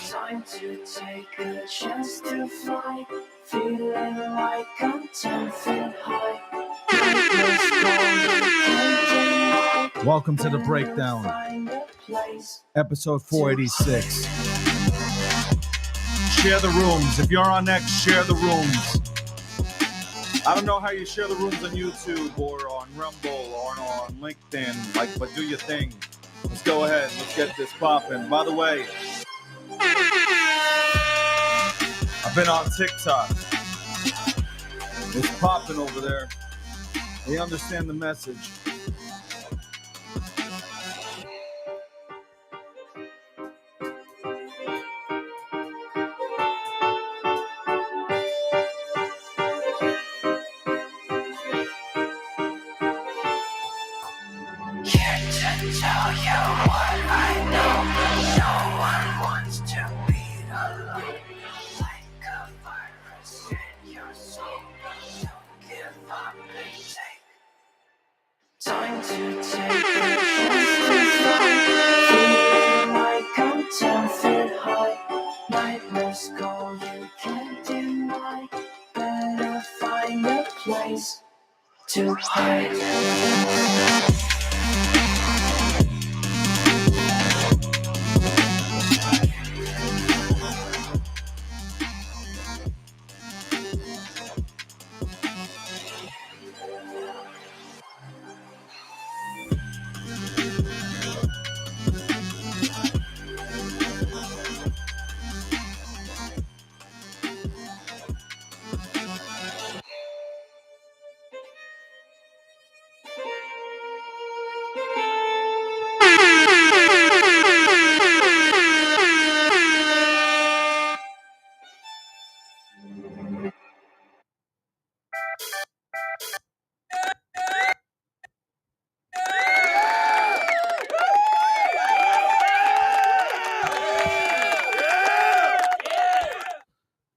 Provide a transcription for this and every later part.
Time to take a chance to fly, feeling like I'm 10 feet high. Welcome to The Breakdown, episode 486. Share the rooms. If you're on X, share the rooms. I don't know how you share the rooms on YouTube or on Rumble or on LinkedIn, but do your thing. Let's go ahead. Let's get this popping. By the way, I've been on TikTok. It's popping over there. They understand the message. Here to tell you what I know. No one wants to be alone. Like a virus in your soul. Don't give up and take time to take a chance to fly. Feeling like I'm 10 feet high. Nightmares call, you can't deny. Better find a place to hide.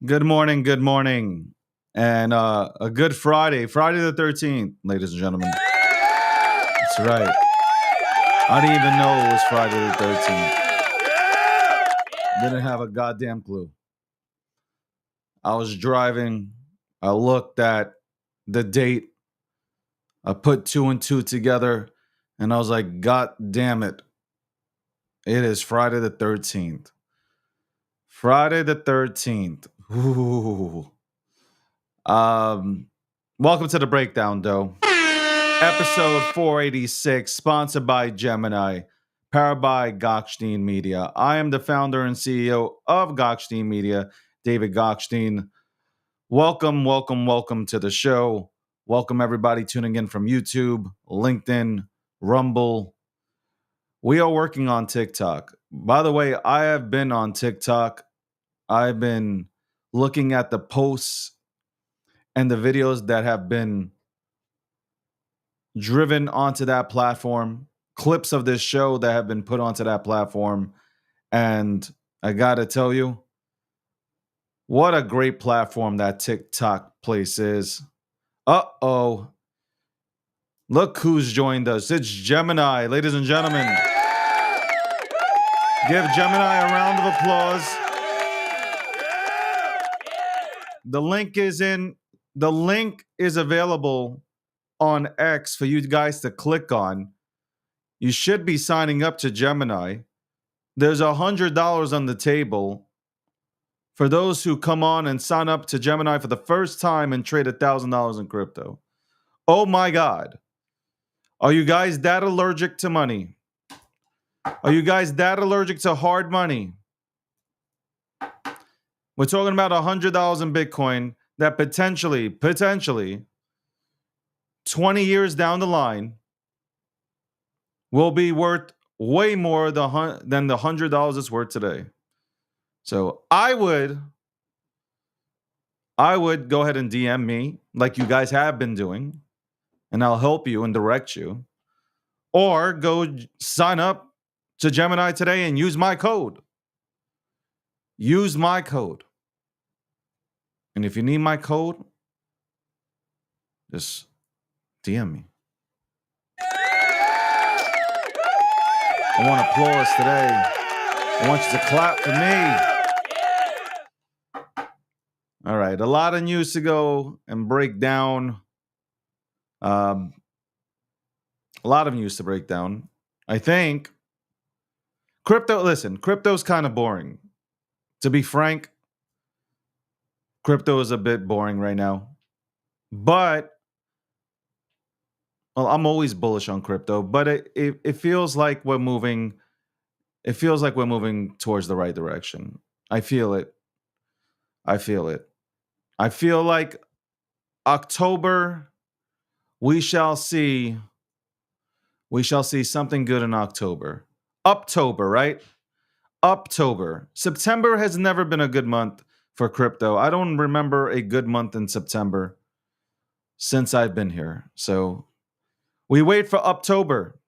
Good morning, and a good Friday the 13th, ladies and gentlemen. That's right. I didn't even know it was Friday the 13th. Didn't have a goddamn clue. I was driving. I looked at the date. I put 2 and 2 together, and I was like, God damn it. It is Friday the 13th. Friday the 13th. Ooh. Welcome to The Breakdown, though. Episode 486, sponsored by Gemini, powered by Gokhshtein Media. I am the founder and CEO of Gokhshtein Media, David Gokhshtein. Welcome, welcome, welcome to the show. Welcome everybody tuning in from YouTube, LinkedIn, Rumble. We are working on TikTok. By the way, I have been on TikTok. I've been looking at the posts and the videos that have been driven onto that platform, clips of this show that have been put onto that platform. And I got to tell you, what a great platform that TikTok place is. Uh-oh. Look who's joined us. It's Gemini, ladies and gentlemen. Give Gemini a round of applause. The link is available on X for you guys to click on. You should be signing up to Gemini. There's $100 on the table for those who come on and sign up to Gemini for the first time and trade $1,000 in crypto. Oh my God. Are you guys that allergic to money? Are you guys that allergic to hard money? We're talking about $100 in Bitcoin that potentially 20 years down the line will be worth way more than the $100 it's worth today. So I would go ahead and DM me like you guys have been doing, and I'll help you and direct you. Or go sign up to Gemini today and use my code. Use my code. And if you need my code, just DM me. I want applause today. I want you to clap for me. All right, a lot of news to go and break down. A lot of news to break down. I think crypto's kind of boring. To be frank, crypto is a bit boring right now. But I'm always bullish on crypto, but it feels like we're moving. It feels like we're moving towards the right direction. I feel it. I feel like October, we shall see something good in October. Uptober, right? Uptober. September has never been a good month for crypto. I don't remember a good month in September since I've been here. So we wait for October.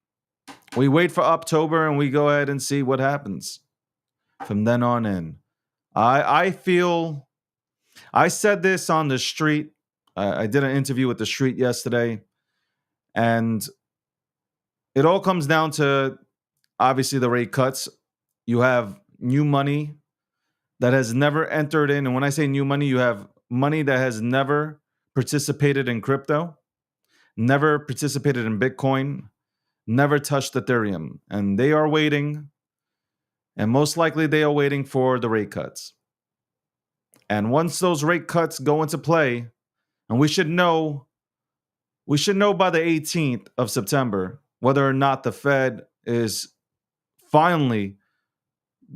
We wait for October and we go ahead and see what happens from then on in. I said this on the street. I did an interview with the street yesterday, and it all comes down to obviously the rate cuts. You have new money that has never entered in. And when I say new money, you have money that has never participated in crypto, never participated in Bitcoin, never touched Ethereum. And they are waiting. And most likely they are waiting for the rate cuts. And once those rate cuts go into play, and we should know by the 18th of September whether or not the Fed is finally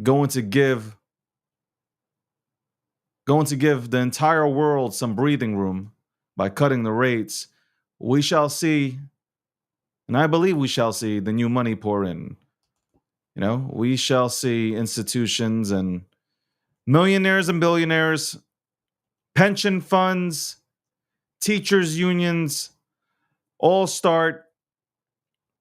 going to give the entire world some breathing room by cutting the rates. We shall see, and I believe we shall see the new money pour in. You know, we shall see institutions and millionaires and billionaires, pension funds, teachers unions, all start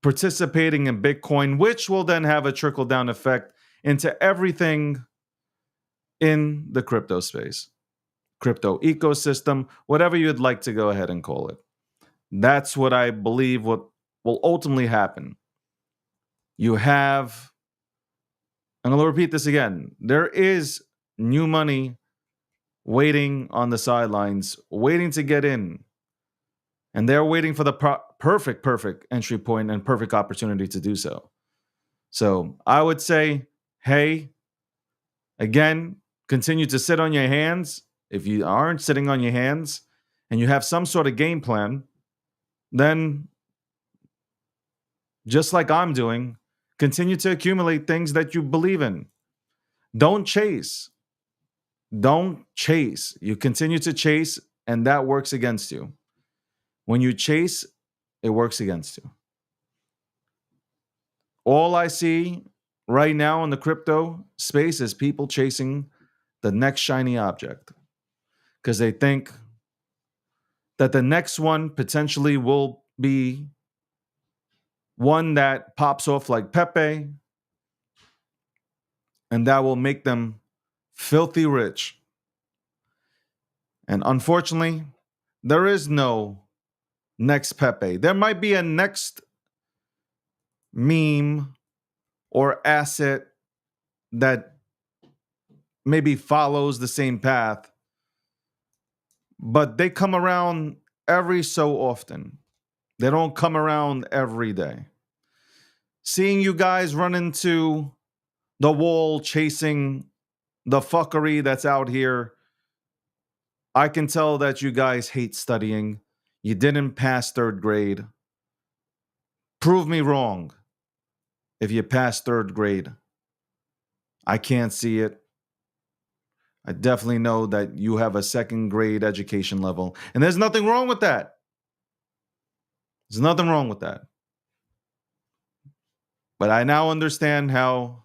participating in Bitcoin, which will then have a trickle-down effect into everything in the crypto space, crypto ecosystem, whatever you'd like to go ahead and call it. That's what I believe what will ultimately happen. You have, and I'll repeat this again, there is new money waiting on the sidelines, waiting to get in. And they're waiting for the perfect entry point and perfect opportunity to do so. So I would say, hey, again, continue to sit on your hands. If you aren't sitting on your hands and you have some sort of game plan, then just like I'm doing, continue to accumulate things that you believe in. Don't chase. Don't chase. You continue to chase, and that works against you. When you chase, it works against you. All I see right now in the crypto space is people chasing the next shiny object because they think that the next one potentially will be one that pops off like Pepe, and that will make them filthy rich. And unfortunately, there is no next Pepe. There might be a next meme or asset that maybe follows the same path, but they come around every so often. They don't come around every day. Seeing you guys run into the wall chasing the fuckery that's out here, I can tell that you guys hate studying. You didn't pass third grade. Prove me wrong if you passed third grade. I can't see it. I definitely know that you have a second grade education level, and there's nothing wrong with that. There's nothing wrong with that. But I now understand how,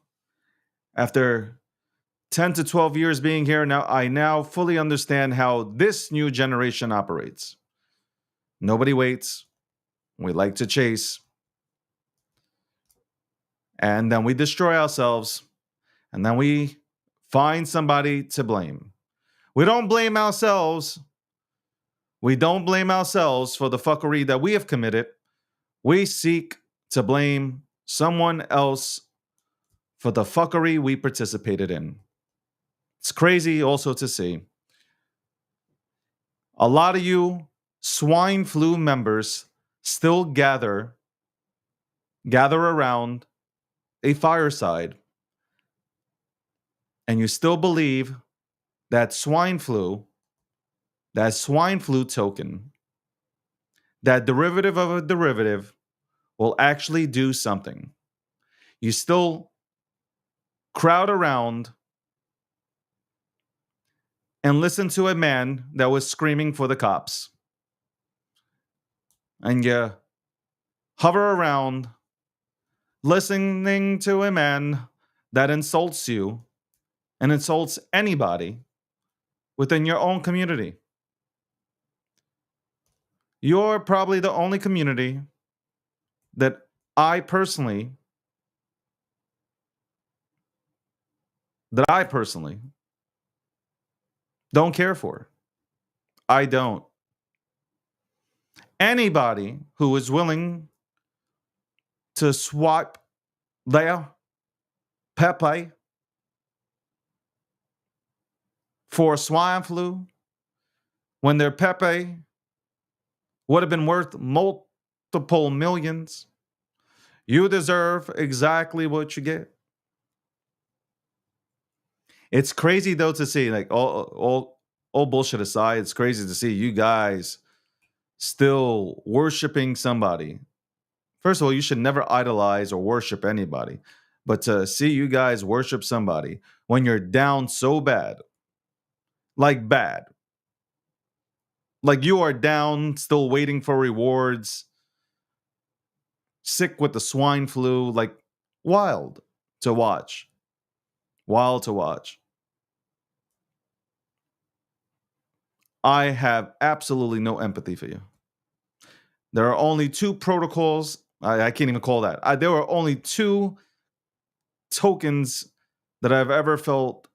after 10 to 12 years being here, I now fully understand how this new generation operates. Nobody waits. We like to chase. And then we destroy ourselves. And then we find somebody to blame. We don't blame ourselves. We don't blame ourselves for the fuckery that we have committed. We seek to blame someone else for the fuckery we participated in. It's crazy also to see. A lot of you swine flu members still gather around a fireside, and you still believe that swine flu token, that derivative of a derivative, will actually do something. You still crowd around and listen to a man that was screaming for the cops. And you hover around listening to a man that insults you and insults anybody within your own community. You're probably the only community that I personally don't care for. I don't. Anybody who is willing to swap their Pepe for swine flu when their Pepe would have been worth multiple millions, you deserve exactly what you get. It's crazy though to see, like, all bullshit aside, it's crazy to see you guys still worshiping somebody. First of all, you should never idolize or worship anybody. But to see you guys worship somebody when you're down so bad, like you are down, still waiting for rewards, sick with the swine flu, like, wild to watch. Wild to watch. I have absolutely no empathy for you. There are only two protocols. I can't even call that. There were only two tokens that I've ever felt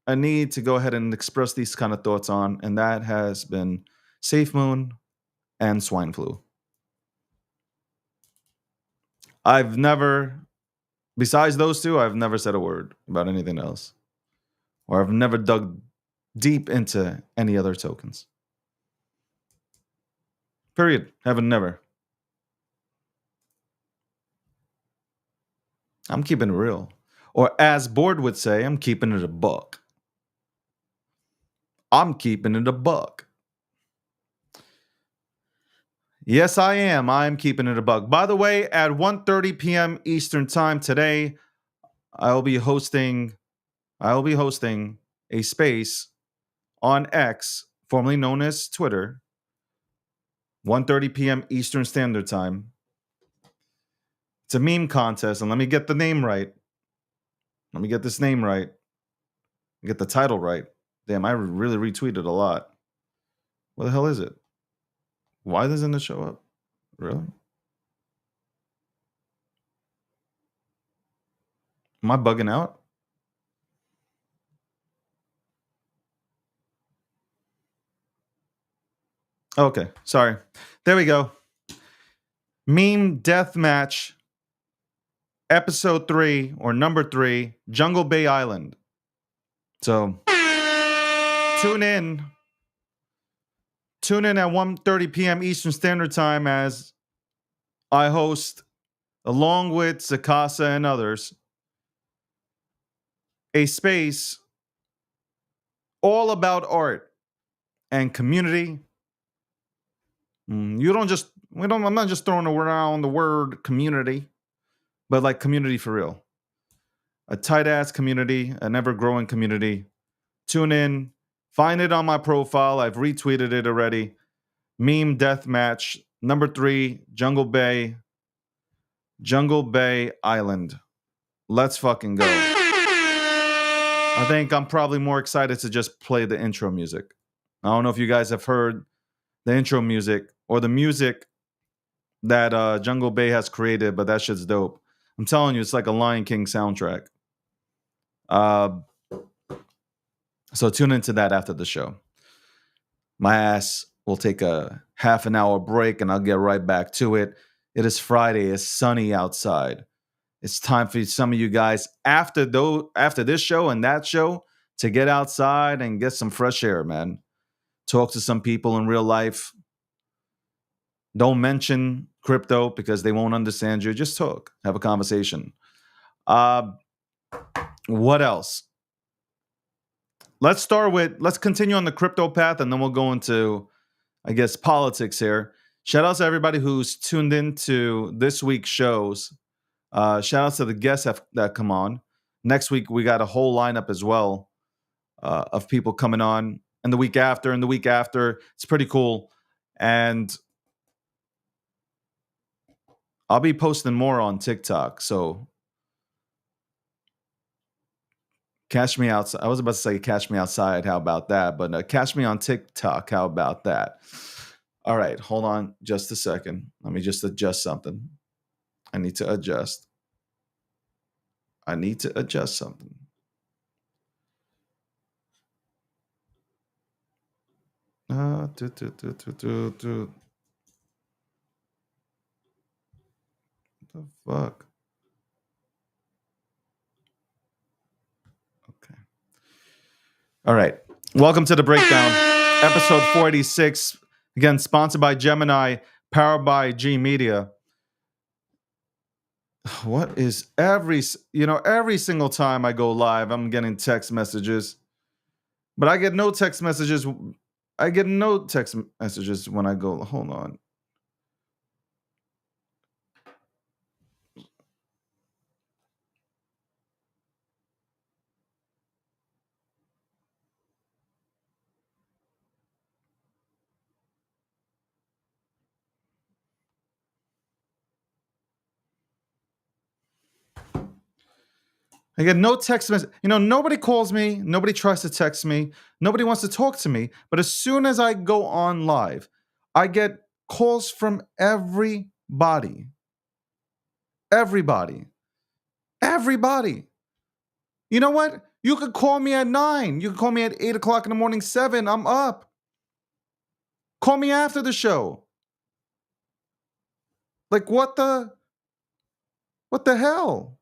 a need to go ahead and express these kind of thoughts on, and that has been Safe Moon and swine flu. I've never, besides those two, I've never said a word about anything else. Or I've never dug deep into any other tokens. Period. Haven't never. I'm keeping it real. Or as Board would say, I'm keeping it a buck. I'm keeping it a buck. Yes, I am. I'm keeping it a bug. By the way, at 1:30 p.m. Eastern Time today, I'll be hosting a space on X, formerly known as Twitter, 1:30 p.m. Eastern Standard Time. It's a meme contest, and let me get the name right. Let me get this name right. Get the title right. Damn, I really retweeted a lot. What the hell is it? Why doesn't it show up? Really? Am I bugging out? Okay, sorry. There we go. Meme Deathmatch, episode 3 or number 3, Jungle Bay Island. So tune in. Tune in at 1:30 p.m. Eastern Standard Time as I host, along with Sakasa and others, a space all about art and community. I'm not just throwing around the word community, but like community for real. A tight ass community, an ever growing community. Tune in, find it on my profile. I've retweeted it already. Meme Deathmatch, number 3, Jungle Bay Island. Let's fucking go. I think I'm probably more excited to just play the intro music. I don't know if you guys have heard the intro music or the music that Jungle Bay has created, but that shit's dope. I'm telling you, it's like a Lion King soundtrack. So tune into that after the show. My ass will take a half an hour break and I'll get right back to it. It is Friday. It's sunny outside. It's time for some of you guys after this show and that show to get outside and get some fresh air, man. Talk to some people in real life. Don't mention crypto because they won't understand you. Just talk. Have a conversation. What else? Let's continue on the crypto path and then we'll go into, I guess, politics here. Shout out to everybody who's tuned into this week's shows. Shout out to the guests that come on. Next week, we got a whole lineup as well of people coming on. And the week after, it's pretty cool. And I'll be posting more on TikTok. So catch me outside. I was about to say catch me outside. How about that? But catch me on TikTok. How about that? All right. Hold on just a second. Let me just adjust something. I need to adjust something. The fuck? Okay. All right. Welcome to the breakdown. Episode 486. Again, sponsored by Gemini, powered by G Media. What is every single time I go live, I'm getting text messages. But I get no text messages. When I go. Hold on. I get no text message. Nobody calls me. Nobody tries to text me. Nobody wants to talk to me. But as soon as I go on live, I get calls from everybody. Everybody. You know what? You could call me at 9. You could call me at 8 o'clock in the morning, 7. I'm up. Call me after the show. Like, what the hell?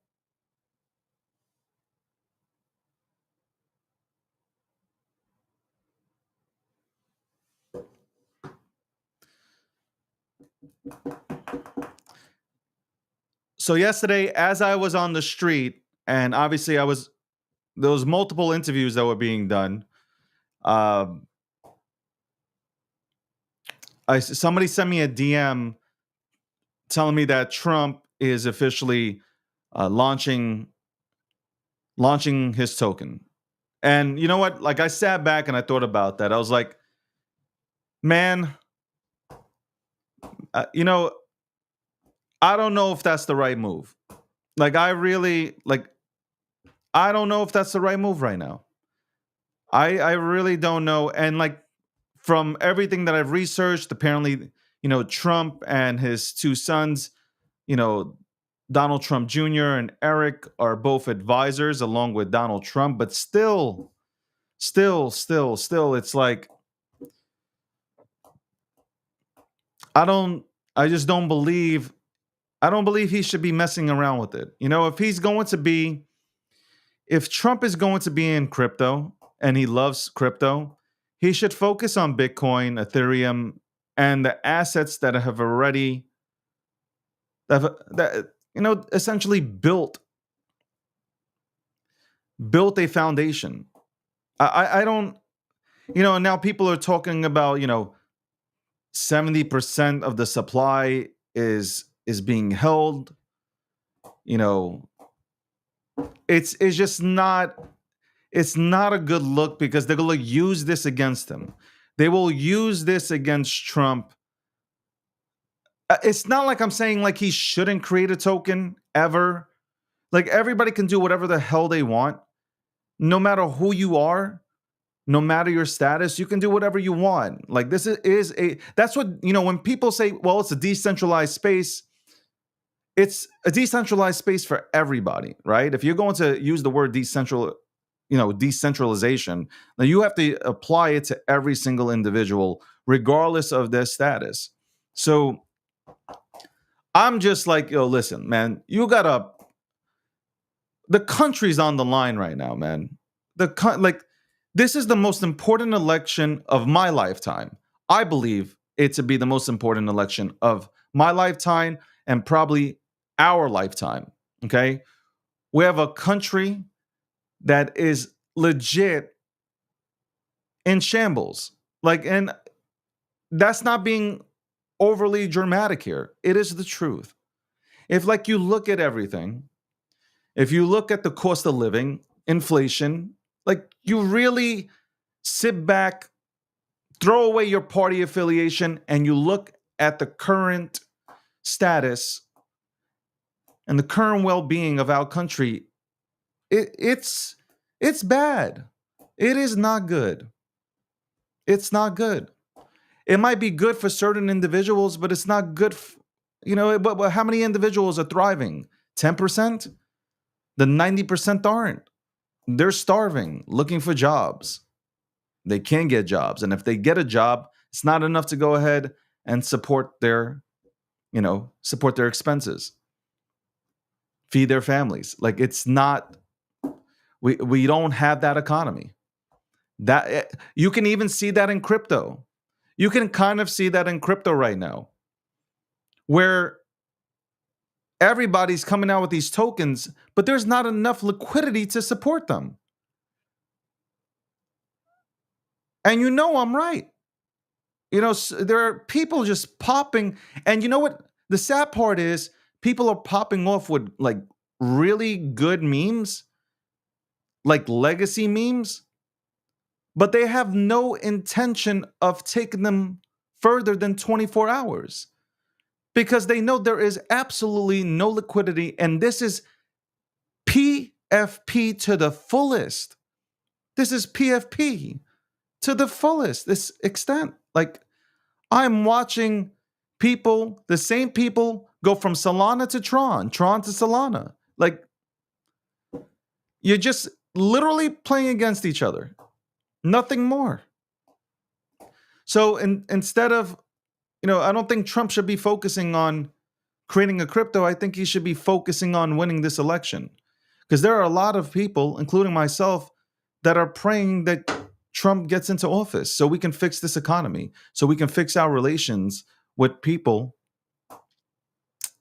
So yesterday, as I was on the street, and obviously there was multiple interviews that were being done. somebody sent me a DM telling me that Trump is officially launching his token. And you know what? Like I sat back and I thought about that. I was like, man, you know, I don't know if that's the right move. Like I don't know if that's the right move right now. I really don't know. And like from everything that I've researched, apparently, Trump and his two sons, you know, Donald Trump Jr. and Eric are both advisors along with Donald Trump, but still, it's like I just don't believe he should be messing around with it. If Trump is going to be in crypto and he loves crypto, he should focus on Bitcoin, Ethereum, and the assets that have already essentially built a foundation. I don't, and now people are talking about, 70% of the supply is being held. It's just not, it's not a good look because they're going to use this against him. They will use this against Trump. It's not like I'm saying like he shouldn't create a token ever. Like everybody can do whatever the hell they want. No matter who you are, no matter your status, you can do whatever you want. Like this is that's what, when people say, well, it's a decentralized space, it's a decentralized space for everybody, right? If you're going to use the word decentralization, now you have to apply it to every single individual, regardless of their status. So I'm just like, listen, man, the country's on the line right now, man. This is the most important election of my lifetime. I believe it to be the most important election of my lifetime and probably our lifetime. Okay. We have a country that is legit in shambles. And that's not being overly dramatic here. It is the truth. If you look at everything, if you look at the cost of living, inflation, you really sit back, throw away your party affiliation, and you look at the current status and the current well-being of our country, it's bad. It is not good. It's not good. It might be good for certain individuals, but it's not good. But how many individuals are thriving? 10%? The 90% aren't. They're starving, looking for jobs. They can't get jobs. And if they get a job, it's not enough to go ahead and support their expenses, feed their families. It's not, we don't have that economy. That you can even see that in crypto. You can kind of see that in crypto right now, where everybody's coming out with these tokens, but there's not enough liquidity to support them. And I'm right. There are people just popping. And you know what? The sad part is people are popping off with really good memes, like legacy memes, but they have no intention of taking them further than 24 hours because they know there is absolutely no liquidity. And this is PFP to the fullest. This is PFP to the fullest, this extent. I'm watching people, the same people, go from Solana to Tron to Solana. You're just literally playing against each other. Nothing more. So instead of, I don't think Trump should be focusing on creating a crypto. I think he should be focusing on winning this election. Because there are a lot of people, including myself, that are praying that Trump gets into office so we can fix this economy, so we can fix our relations with people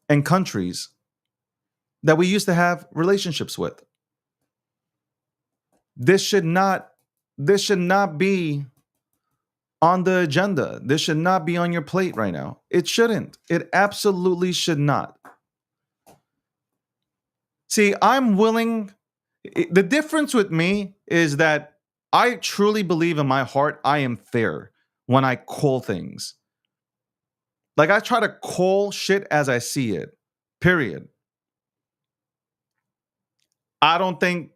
and countries that we used to have relationships with. This should not be on the agenda. This should not be on your plate right now. It shouldn't. It absolutely should not. See, I'm willing. The difference with me is that I truly believe in my heart I am fair when I call things. Like, I try to call shit as I see it, period. I don't think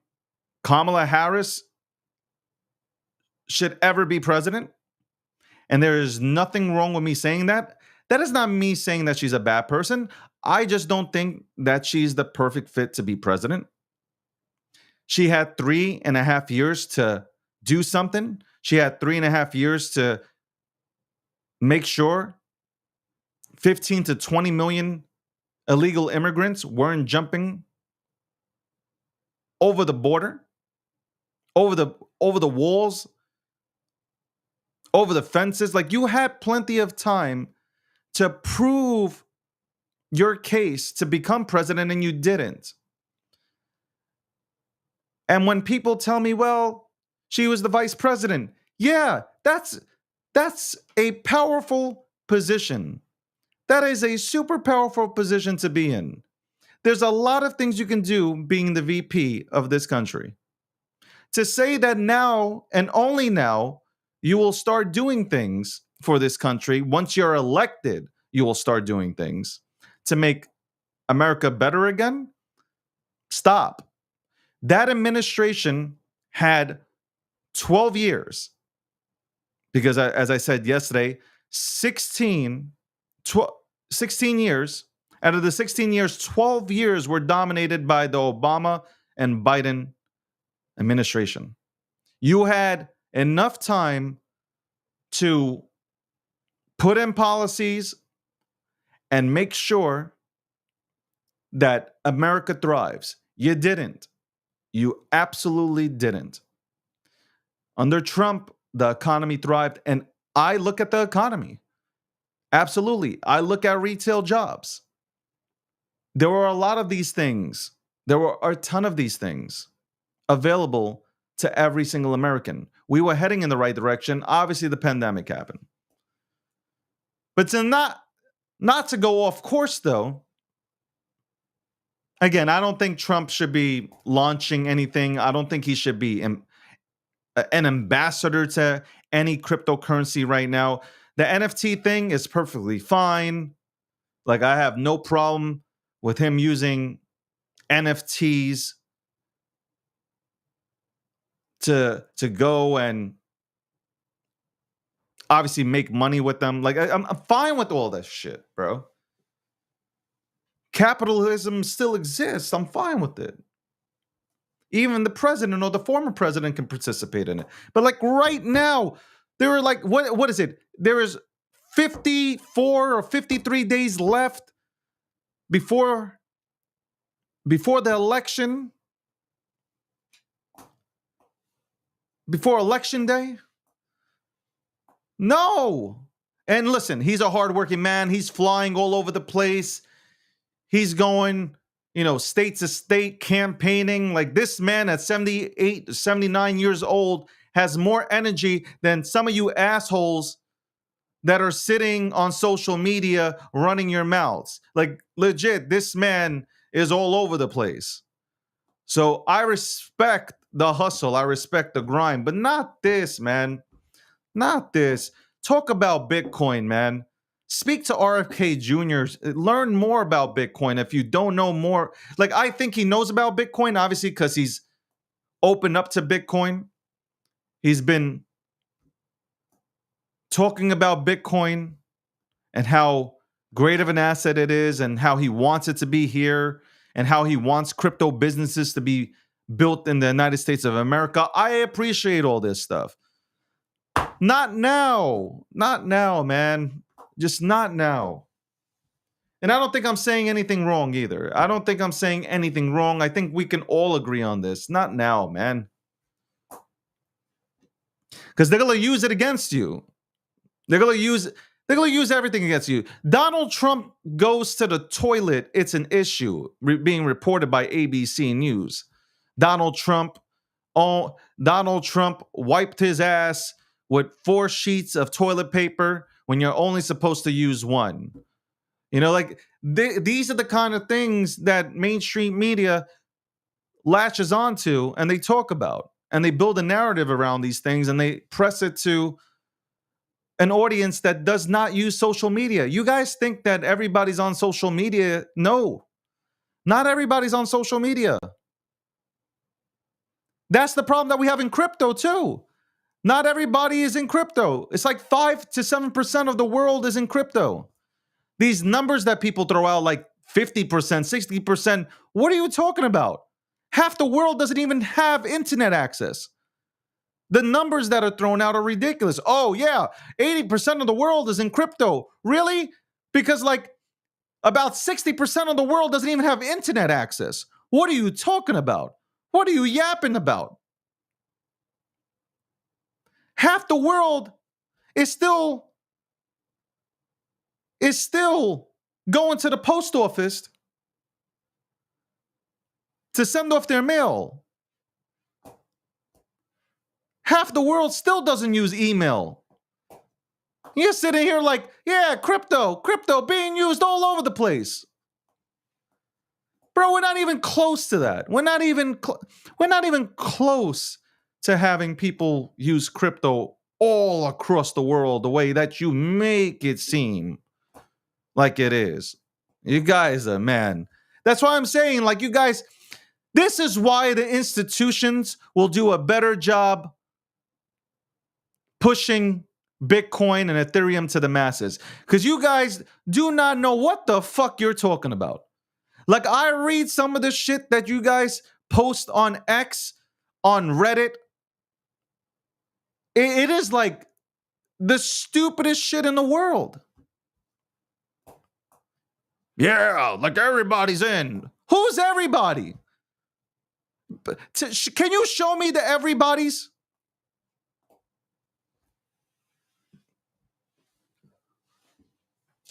Kamala Harris should ever be president. And there is nothing wrong with me saying that. That is not me saying that she's a bad person. I just don't think that she's the perfect fit to be president. She had 3.5 years to do something. She had 3.5 years to make sure 15 to 20 million illegal immigrants weren't jumping over the border, over the walls, over the fences. Like, you had plenty of time to prove your case to become president, and you didn't. And when people tell me, well, she was the vice president, yeah, that's a powerful position. That is a super powerful position to be in. There's a lot of things you can do being the VP of this country. To say that now and only now you will start doing things for this country, once you're elected, you will start doing things to make America better again. Stop. That administration had 12 years because, as I said yesterday, 16 years. Out of the 16 years, 12 years were dominated by the Obama and Biden administration. You had enough time to put in policies and make sure that America thrives. You didn't. You absolutely didn't. Under Trump, the economy thrived, and I look at the economy. Absolutely. I look at retail jobs. There were a lot of these things. There were a ton of these things available to every single American. We were heading in the right direction. Obviously, the pandemic happened. But to not to go off course, though, again, I don't think Trump should be launching anything. I don't think he should be an ambassador to any cryptocurrency right now. The NFT thing is perfectly fine. Like, I have no problem with him using NFTs to go and obviously make money with them. Like, I'm fine with all this shit, bro. Capitalism still exists. I'm fine with it. Even the president or the former president can participate in it. But like right now, there are like, what is it? There is 54 or 53 days left before the election. Before election day? No. And listen, he's a hardworking man. He's flying all over the place. He's going, state to state campaigning. Like, this man at 78, 79 years old has more energy than some of you assholes that are sitting on social media running your mouths. Like, legit, this man is all over the place. So I respect the hustle. I respect the grind, but not this, man. Not this. Talk about Bitcoin, man. Speak to RFK Jr. Learn more about Bitcoin if you don't know more. Like, I think he knows about Bitcoin, obviously, because he's opened up to Bitcoin. He's been talking about Bitcoin and how great of an asset it is and how he wants it to be here and how he wants crypto businesses to be built in the United States of America. I appreciate all this stuff. Not now. Not now, man. Just not now. And I don't think I'm saying anything wrong either. I don't think I'm saying anything wrong. I think we can all agree on this. Not now, man. Because they're going to use it against you. They're going to use everything against you. Donald Trump goes to the toilet. It's an issue being reported by ABC News. Donald Trump wiped his ass with 4 sheets of toilet paper when you're only supposed to use one. You know, like these are the kind of things that mainstream media latches onto and they talk about. And they build a narrative around these things and they press it to an audience that does not use social media. You guys think that everybody's on social media? No, not everybody's on social media. That's the problem that we have in crypto too. Not everybody is in crypto. It's like 5 to 7% of the world is in crypto. These numbers that people throw out, like 50%, 60%, what are you talking about? Half the world doesn't even have internet access. The numbers that are thrown out are ridiculous. Oh, yeah, 80% of the world is in crypto. Really? Because, like, about 60% of the world doesn't even have internet access. What are you talking about? What are you yapping about? Half the world is still going to the post office to send off their mail. Half the world still doesn't use email. You're sitting here like, yeah, crypto being used all over the place. Bro, we're not even close to that. We're not even close to having people use crypto all across the world the way that you make it seem like it is. You guys are, man. That's why I'm saying, like, you guys, this is why the institutions will do a better job pushing Bitcoin and Ethereum to the masses. Because you guys do not know what the fuck you're talking about. Like, I read some of the shit that you guys post on X, on Reddit. It is like the stupidest shit in the world. Yeah, like everybody's in. Who's everybody? Can you show me the everybody's?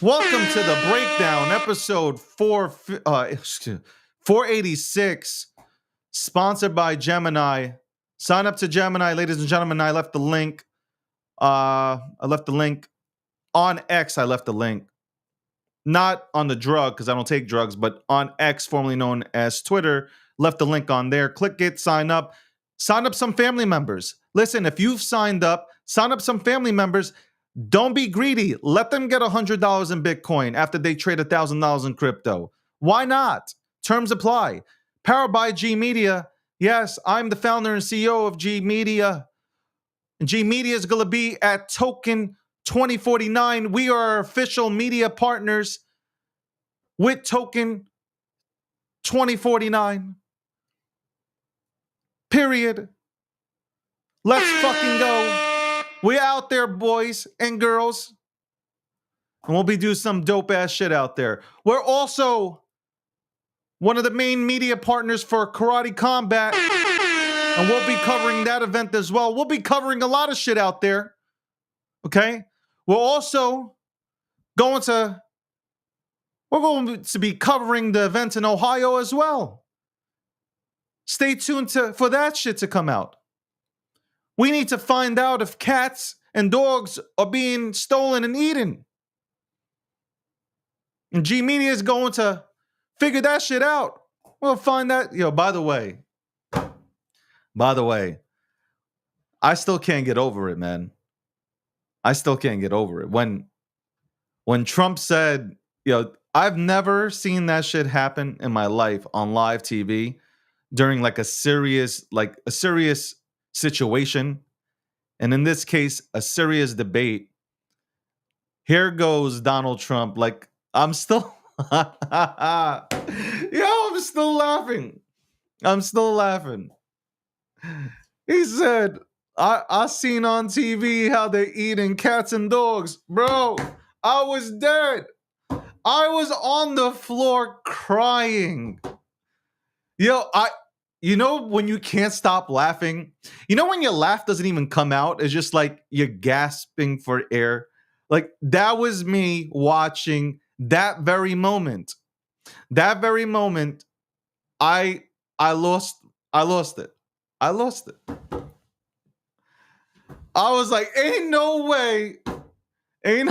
Welcome to the breakdown, episode 486, sponsored by Gemini. Sign up to Gemini, ladies and gentlemen. I left the link. I left the link on X. I left the link, not on the drug because I don't take drugs, but on X, formerly known as Twitter. Left the link on there. Click it. Sign up. Sign up some family members. Listen, if you've signed up, sign up some family members. Don't be greedy. Let them get $100 in Bitcoin after they trade $1,000 in crypto. Why not? Terms apply. Powered by G Media. Yes, I'm the founder and CEO of G Media. And G Media is going to be at Token 2049. We are official media partners with Token 2049. Period. Let's fucking go. We're out there, boys and girls. And we'll be doing some dope ass shit out there. We're also one of the main media partners for Karate Combat. And we'll be covering that event as well. We'll be covering a lot of shit out there. Okay? We're also going to be covering the event in Ohio as well. Stay tuned for that shit to come out. We need to find out if cats and dogs are being stolen and eaten. And G Media is going to figure that shit out. We'll find that. Yo, by the way, I still can't get over it, man. I still can't get over it. When Trump said, I've never seen that shit happen in my life on live TV during like a serious situation. And in this case, a serious debate. Here goes Donald Trump. Like, I'm still, I'm still laughing. He said, I seen on TV how they eating cats and dogs. Bro, I was dead. I was on the floor crying. When you can't stop laughing? You know when your laugh doesn't even come out? It's just like you're gasping for air. Like, that was me watching that very moment. That very moment, I lost it. I was like, ain't no way. Ain't,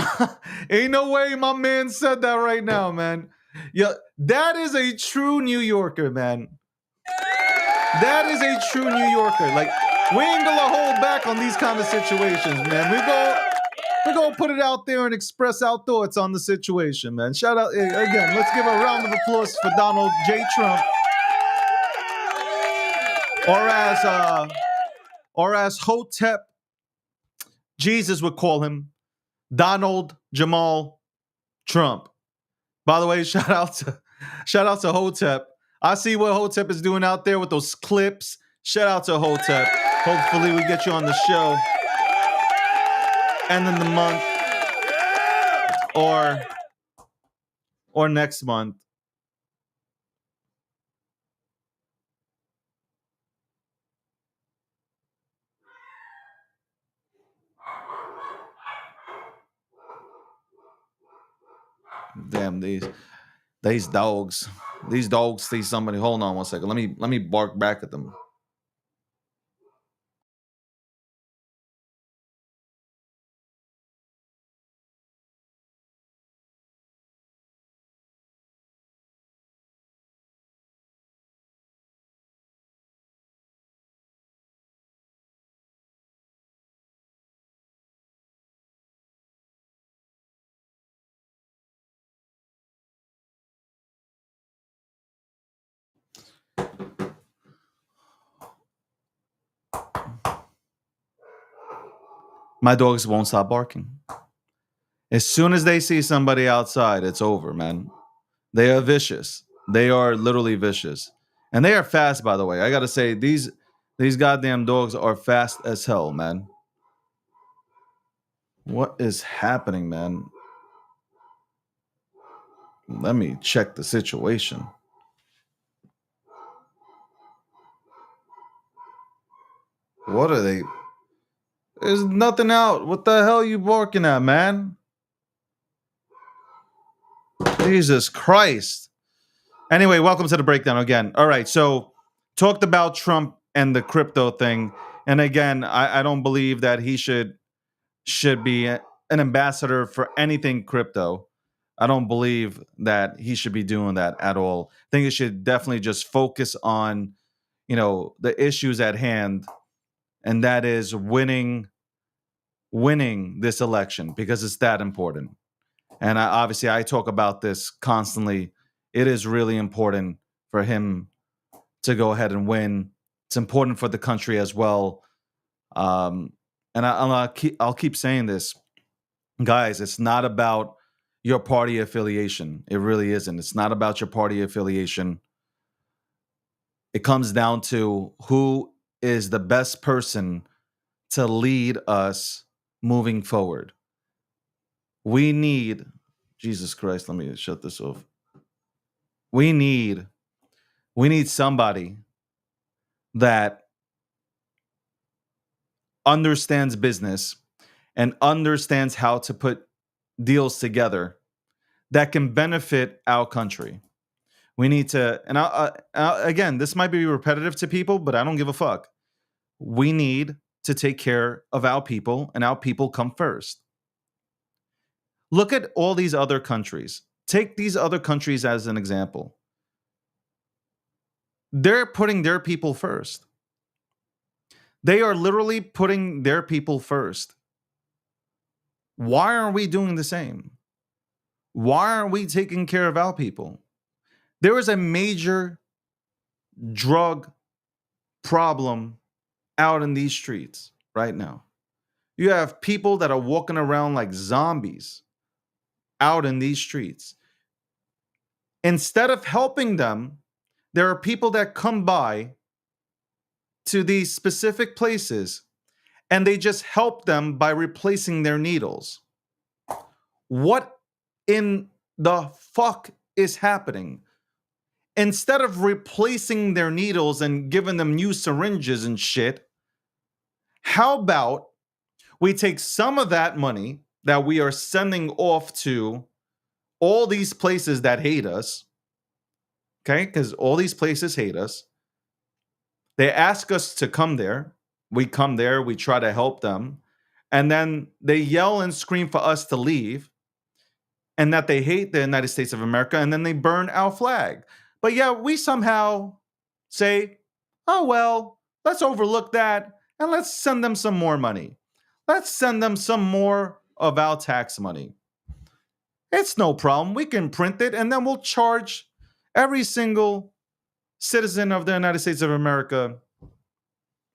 ain't no way my man said that right now, man. Yeah, that is a true New Yorker, man. That is a true New Yorker. Like, we ain't gonna hold back on these kind of situations, man. We're gonna put it out there and express our thoughts on the situation, man. Shout out again. Let's give a round of applause for Donald J. Trump, or as Hotep Jesus would call him, Donald Jamal Trump. By the way, shout out to Hotep. I see what Hotep is doing out there with those clips. Shout out to Hotep. Hopefully we get you on the show end of the month or next month. Damn, these dogs. These dogs see somebody. Hold on one second. Let me bark back at them. My dogs won't stop barking. As soon as they see somebody outside, it's over, man. They are vicious. They are literally vicious. And they are fast, by the way. I gotta say, these goddamn dogs are fast as hell, man. What is happening, man? Let me check the situation. What are they? There's nothing out. What the hell are you barking at, man? Jesus Christ. Anyway, welcome to the breakdown again. All right, so talked about Trump and the crypto thing. And again, I don't believe that he should be an ambassador for anything crypto. I don't believe that he should be doing that at all. I think he should definitely just focus on, the issues at hand, and that is winning this election, because it's that important. And obviously, I talk about this constantly. It is really important for him to go ahead and win. It's important for the country as well. And I'll keep saying this, guys. It's not about your party affiliation. It really isn't. It's not about your party affiliation. It comes down to who is the best person to lead us moving forward. We need, Jesus Christ, let me shut this off. We need somebody that understands business and understands how to put deals together that can benefit our country. We need to, and again, this might be repetitive to people, but I don't give a fuck. We need to take care of our people, and our people come first. Look at all these other countries. Take these other countries as an example. They're putting their people first. They are literally putting their people first. Why aren't we doing the same? Why aren't we taking care of our people? There is a major drug problem out in these streets right now. You have people that are walking around like zombies out in these streets. Instead of helping them, there are people that come by to these specific places and they just help them by replacing their needles. What in the fuck is happening? Instead of replacing their needles and giving them new syringes and shit, how about we take some of that money that we are sending off to all these places that hate us, okay? Because all these places hate us. They ask us to come there. We come there. We try to help them. and then they yell and scream for us to leave and that they hate the United States of America, and then they burn our flag. But yeah, we somehow say, oh, well, let's overlook that and let's send them some more money. Let's send them some more of our tax money. It's no problem. We can print it and then we'll charge every single citizen of the United States of America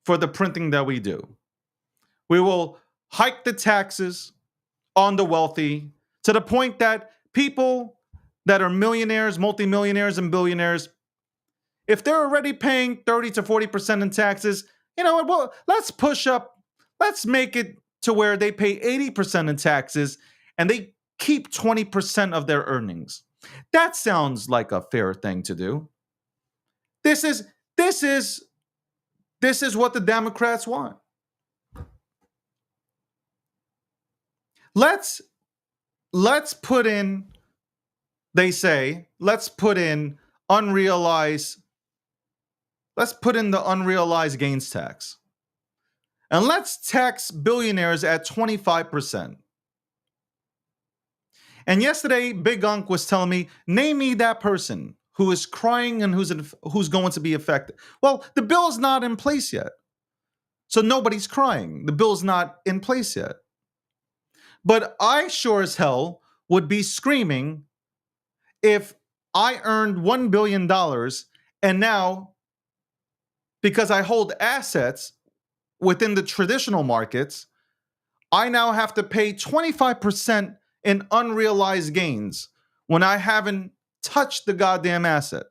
for the printing that we do. We will hike the taxes on the wealthy to the point that people that are millionaires, multimillionaires, and billionaires, if they're already paying 30 to 40% in taxes, you know what? Well, let's make it to where they pay 80% in taxes and they keep 20% of their earnings. That sounds like a fair thing to do. This is what the Democrats want. Let's put in, they say, let's put in the unrealized gains tax. And let's tax billionaires at 25%. And yesterday, Big Unk was telling me, name me that person who is crying and who's going to be affected. Well, the bill is not in place yet. So nobody's crying. The bill's not in place yet. But I sure as hell would be screaming if I earned $1 billion and now, because I hold assets within the traditional markets, I now have to pay 25% in unrealized gains when I haven't touched the goddamn asset.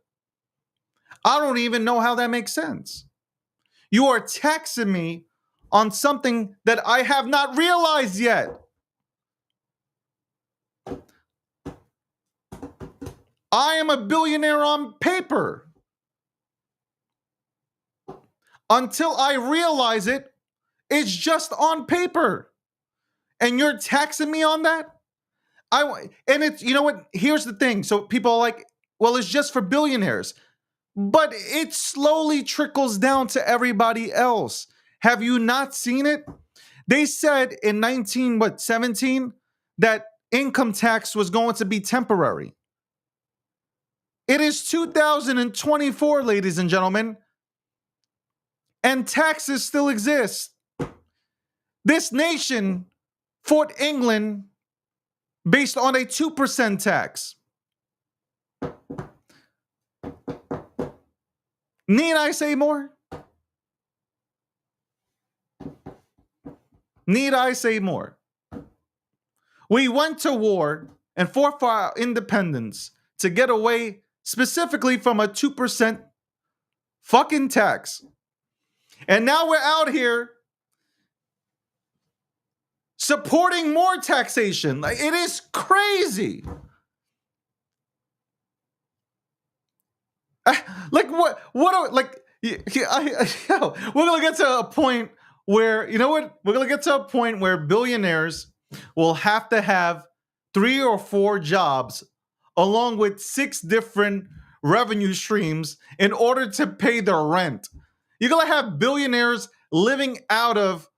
I don't even know how that makes sense. You are taxing me on something that I have not realized yet. I am a billionaire on paper. Until I realize it, it's just on paper. And you're taxing me on that? And it's, you know what? Here's the thing. So people are like, well, it's just for billionaires. But it slowly trickles down to everybody else. Have you not seen it? They said in 17 that income tax was going to be temporary. It is 2024, ladies and gentlemen, and taxes still exist. This nation fought England based on a 2% tax. Need I say more? Need I say more? We went to war and fought for our independence to get away specifically from a 2% fucking tax. And now we're out here supporting more taxation. Like, it is crazy. Like what like we're gonna get to a point where, you know what, we're gonna get to a point where billionaires will have to have 3 or 4 jobs along with 6 different revenue streams in order to pay their rent. You're gonna have billionaires living out of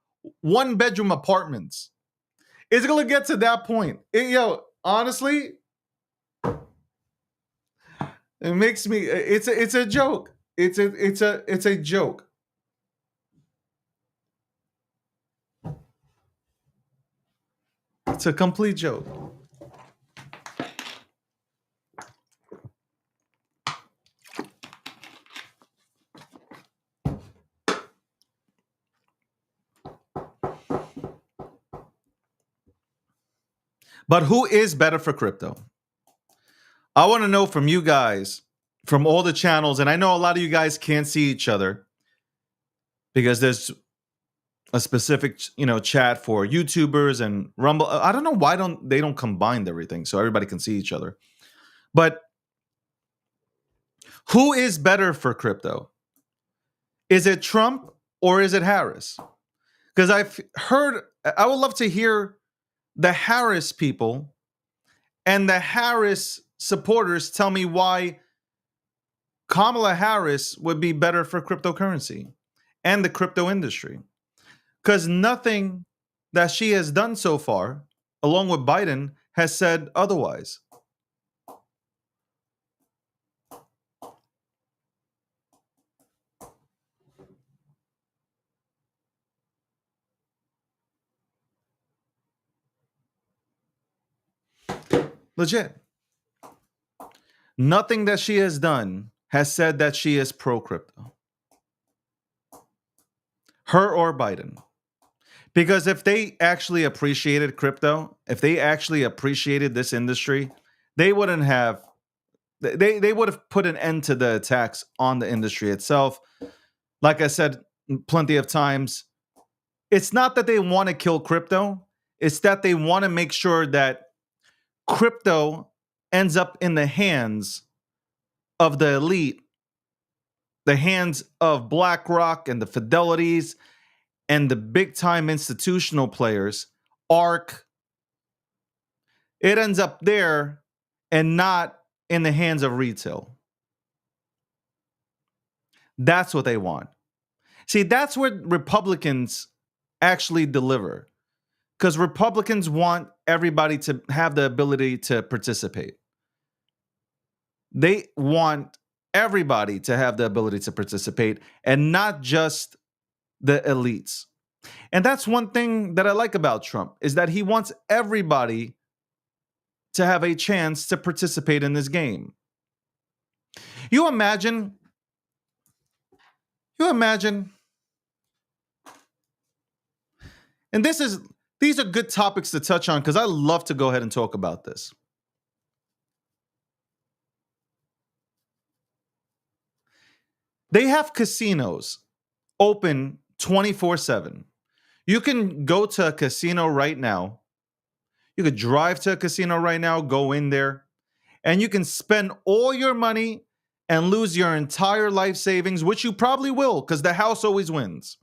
1-bedroom apartments. It's gonna get to that point. Honestly, it makes me. It's a joke. It's a joke. It's a complete joke. But who is better for crypto? I want to know from you guys, from all the channels, and I know a lot of you guys can't see each other because there's a specific, chat for YouTubers and Rumble. I don't know why they don't combine everything so everybody can see each other. But who is better for crypto? Is it Trump or is it Harris? Because I would love to hear the Harris people and the Harris supporters tell me why Kamala Harris would be better for cryptocurrency and the crypto industry. Because nothing that she has done so far, along with Biden, has said otherwise. Legit. Nothing that she has done has said that she is pro crypto. Her or Biden. Because if they actually appreciated crypto, if they actually appreciated this industry, they wouldn't have they would have put an end to the attacks on the industry itself. Like I said plenty of times, it's not that they want to kill crypto, it's that they want to make sure that crypto ends up in the hands of the elite, the hands of BlackRock and the Fidelities and the big time institutional players, ARK. It ends up there and not in the hands of retail. That's what they want. See, that's where Republicans actually deliver. Because Republicans want everybody to have the ability to participate. They want everybody to have the ability to participate and not just the elites. And that's one thing that I like about Trump is that he wants everybody to have a chance to participate in this game. You imagine, and these are good topics to touch on because I love to go ahead and talk about this. They have casinos open 24/7. You can go to a casino right now. You could drive to a casino right now, go in there, and you can spend all your money and lose your entire life savings, which you probably will because the house always wins.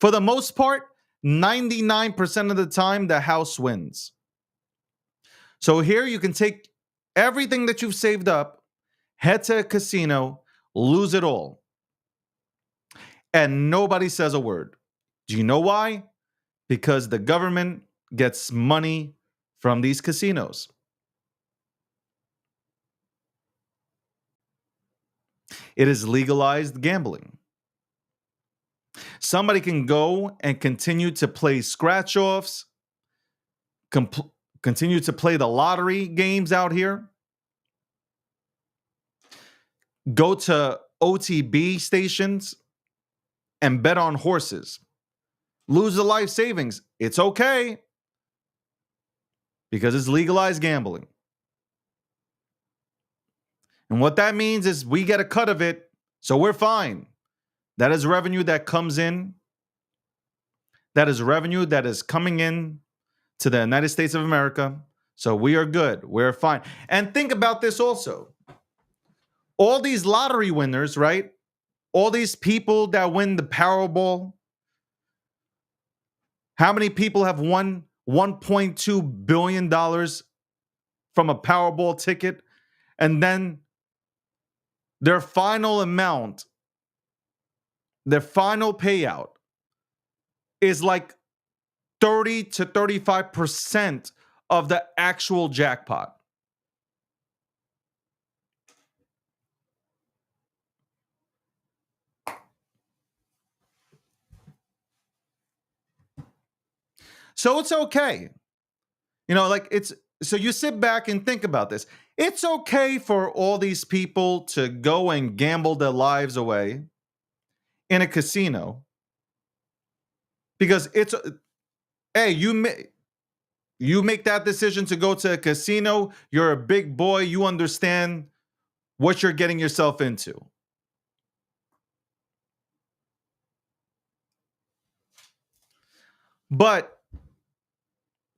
For the most part, 99% of the time, the house wins. So here you can take everything that you've saved up, head to a casino, lose it all. And nobody says a word. Do you know why? Because the government gets money from these casinos. It is legalized gambling. Somebody can go and continue to play scratch offs, continue to play the lottery games out here, go to OTB stations and bet on horses, lose the life savings. It's okay because it's legalized gambling. And what that means is we get a cut of it, so we're fine. That is revenue that comes in. That is revenue that is coming in to the United States of America. So we are good. We're fine. And think about this also. All these lottery winners, right? All these people that win the Powerball. How many people have won $1.2 billion from a Powerball ticket? And then their final amount, their final payout is like 30 to 35% of the actual jackpot. So it's okay. You know, like so you sit back and think about this. It's okay for all these people to go and gamble their lives away in a casino because it's hey, you make that decision to go to a casino, you're a big boy, you understand what you're getting yourself into. But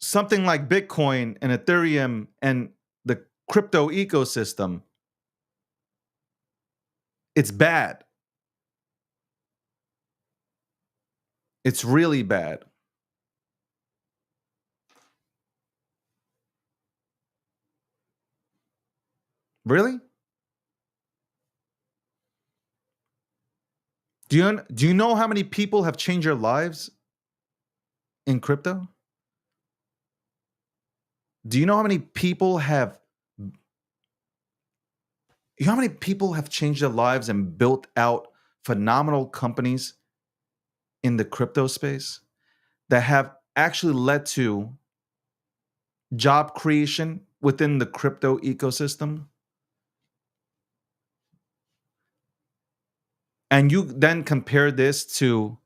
something like Bitcoin and Ethereum and the crypto ecosystem, it's bad. It's really bad. Really? Do you know how many people have changed their lives in crypto? Do you know how many people have changed their lives and built out phenomenal companies in the crypto space that have actually led to job creation within the crypto ecosystem? And you then compare this to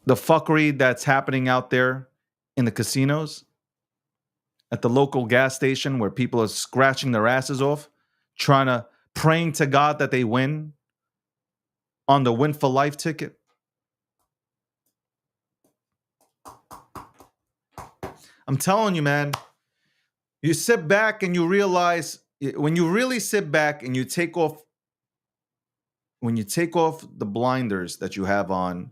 the fuckery that's happening out there in the casinos, at the local gas station where people are scratching their asses off, praying to God that they win on the Win for Life ticket. I'm telling you, man, you sit back and you realize, when you really sit back and you take off the blinders that you have on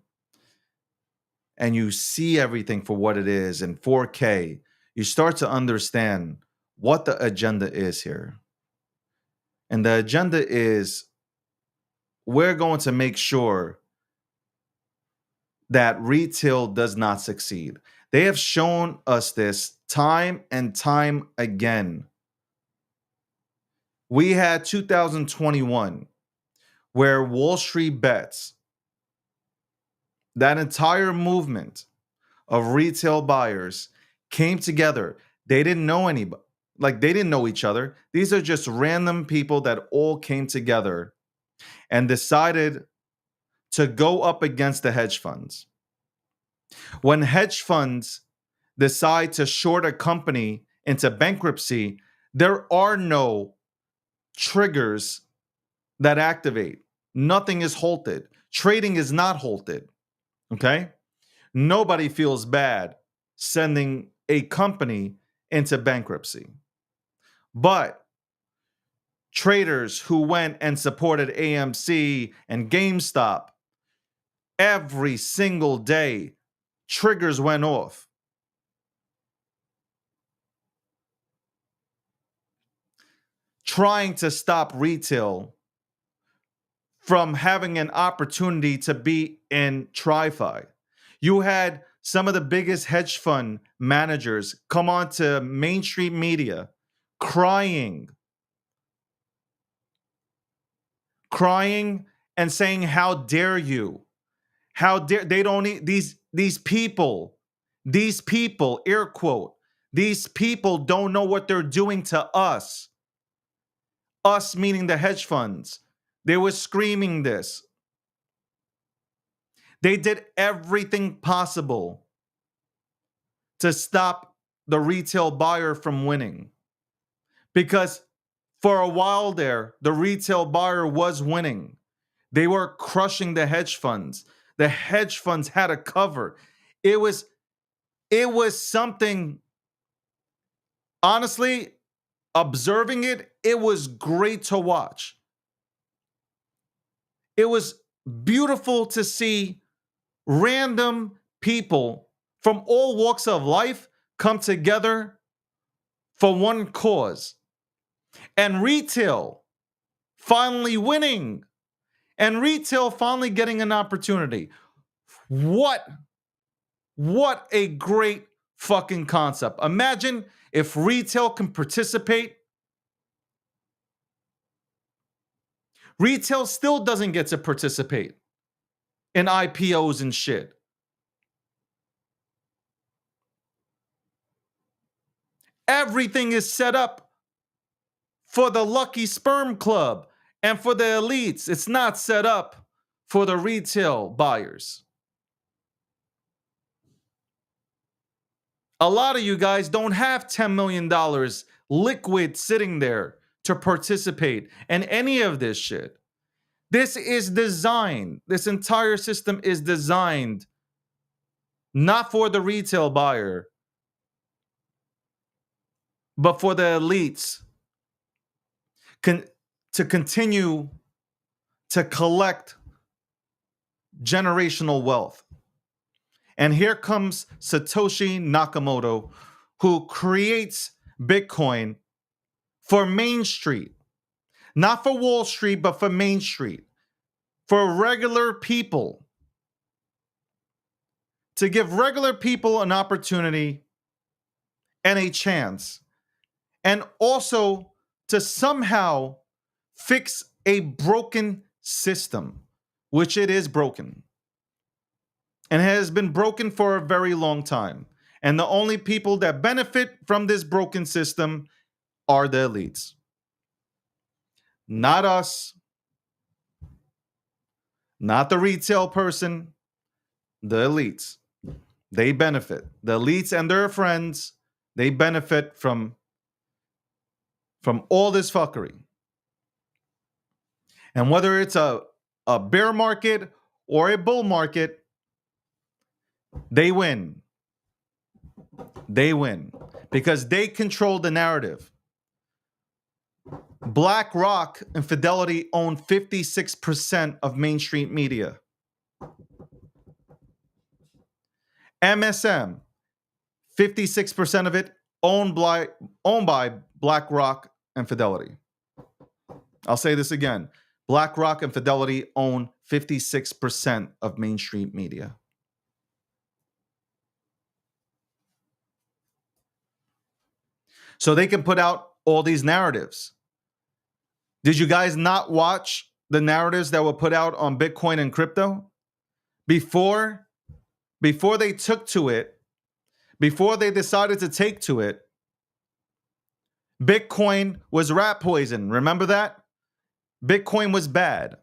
and you see everything for what it is in 4K, you start to understand what the agenda is here. And the agenda is, we're going to make sure that retail does not succeed. They have shown us this time and time again. We had 2021 where Wall Street Bets, that entire movement of retail buyers, came together. They didn't know anybody. Like, they didn't know each other. These are just random people that all came together and decided to go up against the hedge funds. When hedge funds decide to short a company into bankruptcy, there are no triggers that activate. Nothing is halted. Trading is not halted. Okay? Nobody feels bad sending a company into bankruptcy. But traders who went and supported AMC and GameStop, every single day, triggers went off. Trying to stop retail from having an opportunity to be in TriFi. You had some of the biggest hedge fund managers come on to mainstream media crying and saying, how dare you? How dare they don't need these people, air quote, these people don't know what they're doing to us. Us meaning the hedge funds. They were screaming this. They did everything possible to stop the retail buyer from winning. Because for a while there, the retail buyer was winning. They were crushing the hedge funds. The hedge funds had a cover. It was something, honestly, observing it, it was great to watch. It was beautiful to see random people from all walks of life come together for one cause. And retail finally winning. And retail finally getting an opportunity. What a great fucking concept. Imagine if retail can participate. Retail still doesn't get to participate in IPOs and shit. Everything is set up for the lucky sperm club and for the elites. It's not set up for the retail buyers. A lot of you guys don't have $10 million liquid sitting there to participate in any of this shit. This is designed, this entire system is designed not for the retail buyer, but for the elites to continue to collect generational wealth. And here comes Satoshi Nakamoto, who creates Bitcoin for Main Street. Not for Wall Street, but for Main Street. for regular people, to give regular people an opportunity and a chance, and also to somehow fix a broken system, which it is broken and has been broken for a very long time. And the only people that benefit from this broken system are the elites. Not us, not the retail person, the elites. They benefit. The elites and their friends, they benefit from all this fuckery. And whether it's a bear market or a bull market, they win. They win because they control the narrative. BlackRock and Fidelity own 56% of Main Street media. MSM, 56% of it owned by BlackRock and Fidelity. I'll say this again. BlackRock and Fidelity own 56% of Main Street media. So they can put out all these narratives. Did you guys not watch the narratives that were put out on Bitcoin and crypto? Before they took to it, before they decided to take to it, Bitcoin was rat poison. Remember that? Bitcoin was bad.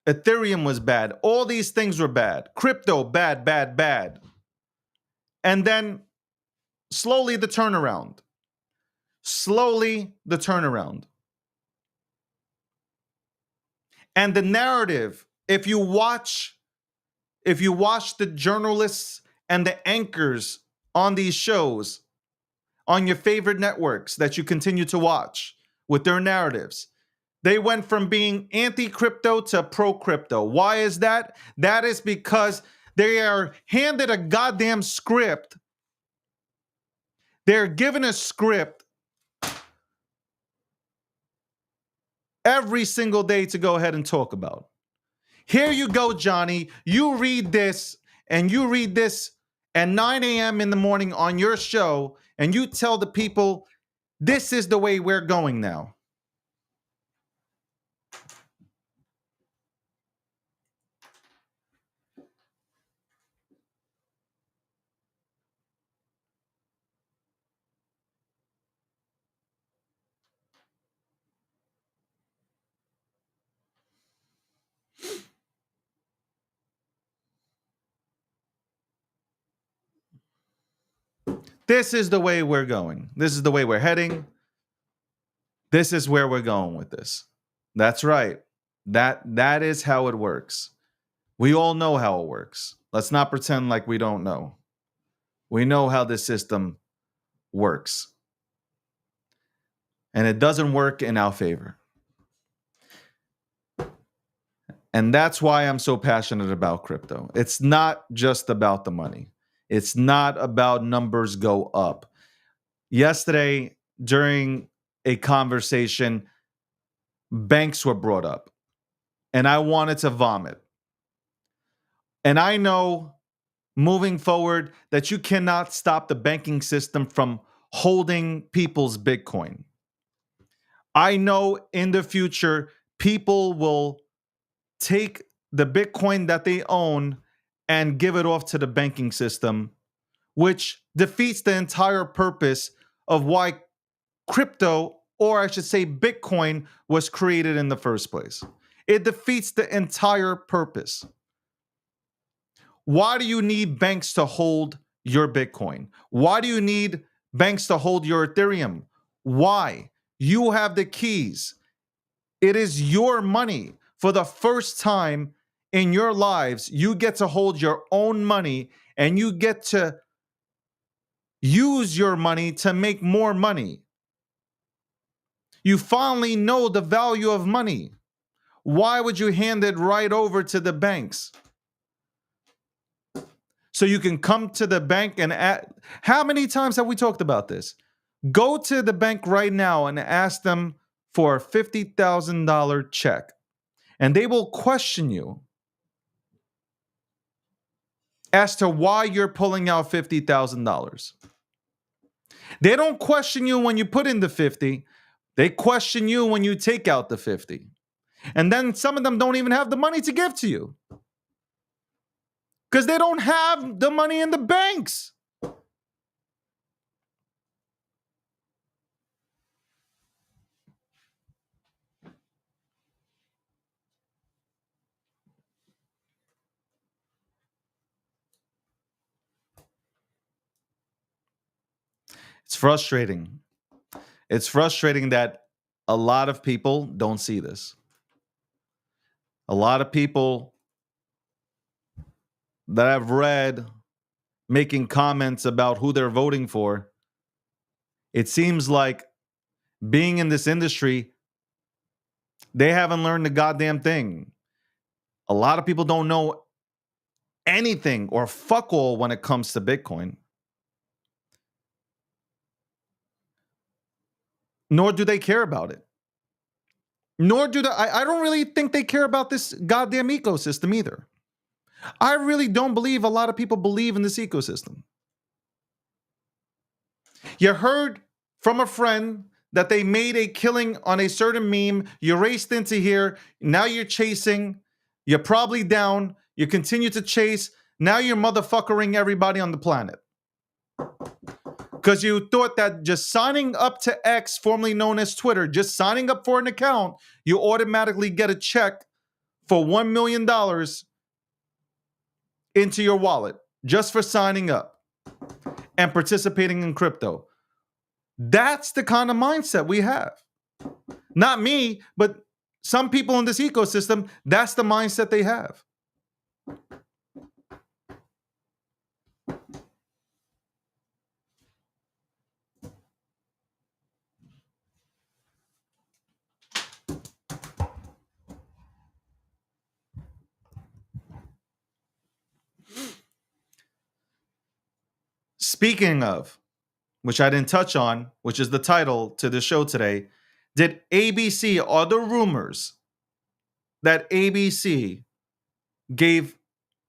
Ethereum was bad. All these things were bad. Crypto, bad, bad, bad. And then slowly the turnaround. Slowly the turnaround. And the narrative, if you watch the journalists and the anchors on these shows, on your favorite networks that you continue to watch with their narratives, they went from being anti-crypto to pro-crypto. Why is that? That is because they are handed a goddamn script. They're given a script every single day to go ahead and talk about. Here you go, Johnny. You read this, and you read this at 9 a.m. in the morning on your show, and you tell the people, this is the way we're going now. This is the way we're going. This is the way we're heading. This is where we're going with this. That's right. That is how it works. We all know how it works. Let's not pretend like we don't know. We know how this system works. And it doesn't work in our favor. And that's why I'm so passionate about crypto. It's not just about the money. It's not about numbers go up. Yesterday, during a conversation, banks were brought up. And I wanted to vomit. And I know moving forward that you cannot stop the banking system from holding people's Bitcoin. I know in the future, people will take the Bitcoin that they own and give it off to the banking system, which defeats the entire purpose of why crypto, or I should say Bitcoin, was created in the first place. It defeats the entire purpose. Why do you need banks to hold your Bitcoin? Why do you need banks to hold your Ethereum? Why? You have the keys. It is your money. For the first time in your lives, you get to hold your own money and you get to use your money to make more money. You finally know the value of money. Why would you hand it right over to the banks? So you can come to the bank and how many times have we talked about this? Go to the bank right now and ask them for a $50,000 check. And they will question you as to why you're pulling out $50,000. They don't question you when you put in the 50. They question you when you take out the 50. And then some of them don't even have the money to give to you because they don't have the money in the banks. It's frustrating. It's frustrating that a lot of people don't see this. A lot of people that I've read making comments about who they're voting for, it seems like being in this industry, they haven't learned a goddamn thing. A lot of people don't know anything or fuck all when it comes to Bitcoin. Nor do they care about it. Nor do I don't really think they care about this goddamn ecosystem either. I really don't believe a lot of people believe in this ecosystem. You heard from a friend that they made a killing on a certain meme. You raced into here. Now you're chasing. You're probably down. You continue to chase. Now you're motherfuckering everybody on the planet. Because you thought that just signing up to X, formerly known as Twitter, just signing up for an account, you automatically get a check for $1 million into your wallet just for signing up and participating in crypto. That's the kind of mindset we have. Not me, but some people in this ecosystem, that's the mindset they have. Speaking of, which I didn't touch on, which is the title to the show today, did ABC, are the rumors that ABC gave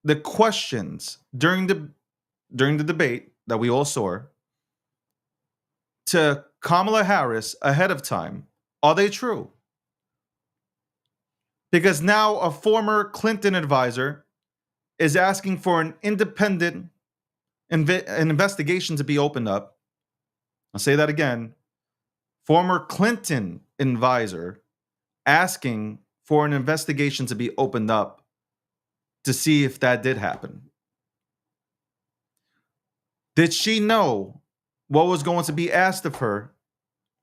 the questions during the debate that we all saw to Kamala Harris ahead of time, are they true? Because now a former Clinton advisor is asking for an independent an investigation to be opened up. I'll say that again. Former Clinton advisor asking for an investigation to be opened up to see if that did happen. Did she know what was going to be asked of her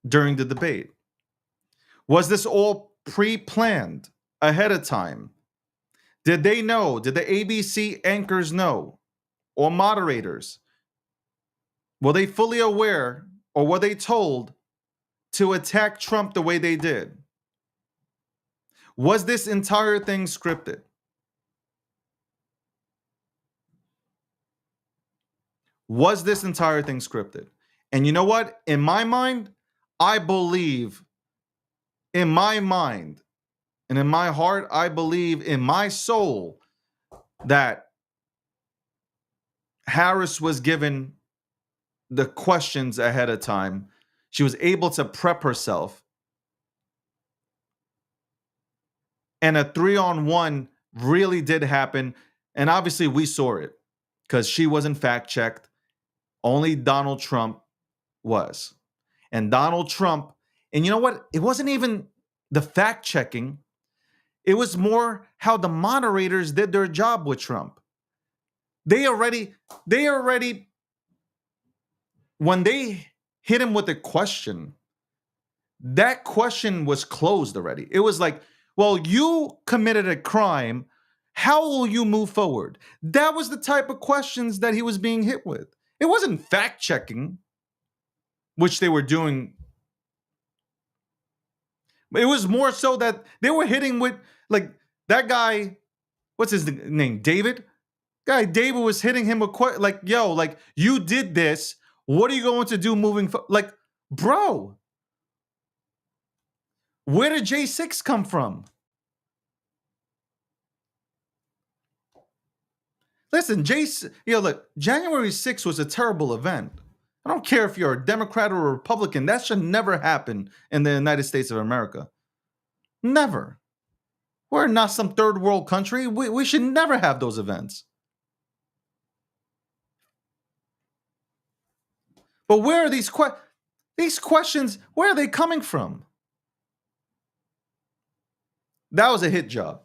during the debate? Was this all pre-planned ahead of time? Did they know? Did the ABC anchors know? Or moderators? Were they fully aware, or were they told to attack Trump the way they did? Was this entire thing scripted? Was this entire thing scripted? And you know what? In my mind, I believe, in my mind and in my heart, I believe in my soul that Harris was given the questions ahead of time. She was able to prep herself. And a 3-on-1 really did happen. And obviously we saw it because she wasn't fact checked. Only Donald Trump was. And Donald Trump, and you know what? It wasn't even the fact checking. It was more how the moderators did their job with Trump. They already, when they hit him with a question, that question was closed already. It was like, well, you committed a crime. How will you move forward? That was the type of questions that he was being hit with. It wasn't fact checking, which they were doing. It was more so that they were hitting with, like, that guy, what's his name? David? David was hitting him with, like, yo, like, you did this. What are you going to do moving forward? Like, bro, where did J6 come from? Listen, Jason, look, January 6th was a terrible event. I don't care if you're a Democrat or a Republican. That should never happen in the United States of America. Never. We're not some third world country. We should never have those events. But where are these questions? Where are they coming from? That was a hit job.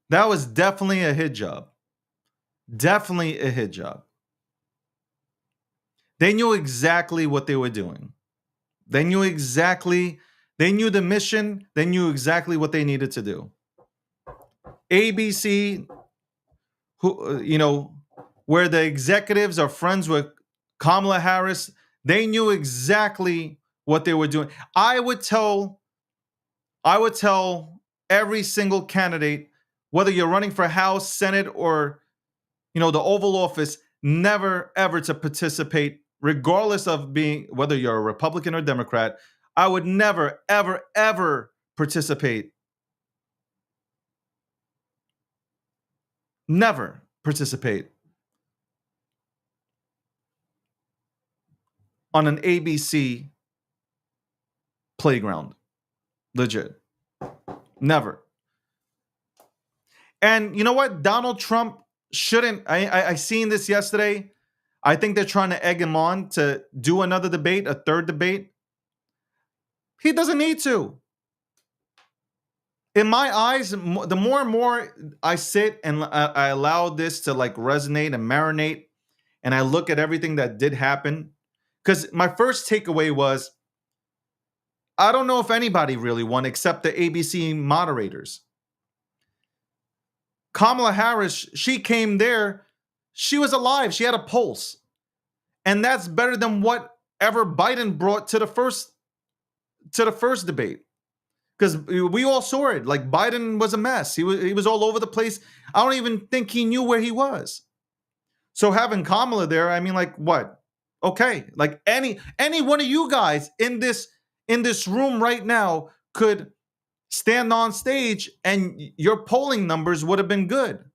That was definitely a hit job. Definitely a hit job. They knew exactly what they were doing. They knew the mission. They knew exactly what they needed to do. ABC, where the executives are friends with Kamala Harris, they knew exactly what they were doing. I would tell every single candidate, whether you're running for House, Senate, or the Oval Office, never ever to participate, regardless of whether you're a Republican or Democrat. I would never, ever, ever participate. Never participate on an ABC playground. Legit. Never. And you know what? Donald Trump shouldn't. I seen this yesterday. I think they're trying to egg him on to do another debate, a third debate. He doesn't need to. In my eyes, the more and more I sit and I allow this to resonate and marinate, and I look at everything that did happen, because my first takeaway was, I don't know if anybody really won except the ABC moderators. Kamala Harris, she came there, she was alive, she had a pulse. And that's better than whatever Biden brought to the first debate. Because we all saw it. Biden was a mess. He was all over the place. I don't even think he knew where he was. So having Kamala there, I mean, what? Okay. Any one of you guys in this room right now could stand on stage and your polling numbers would have been good.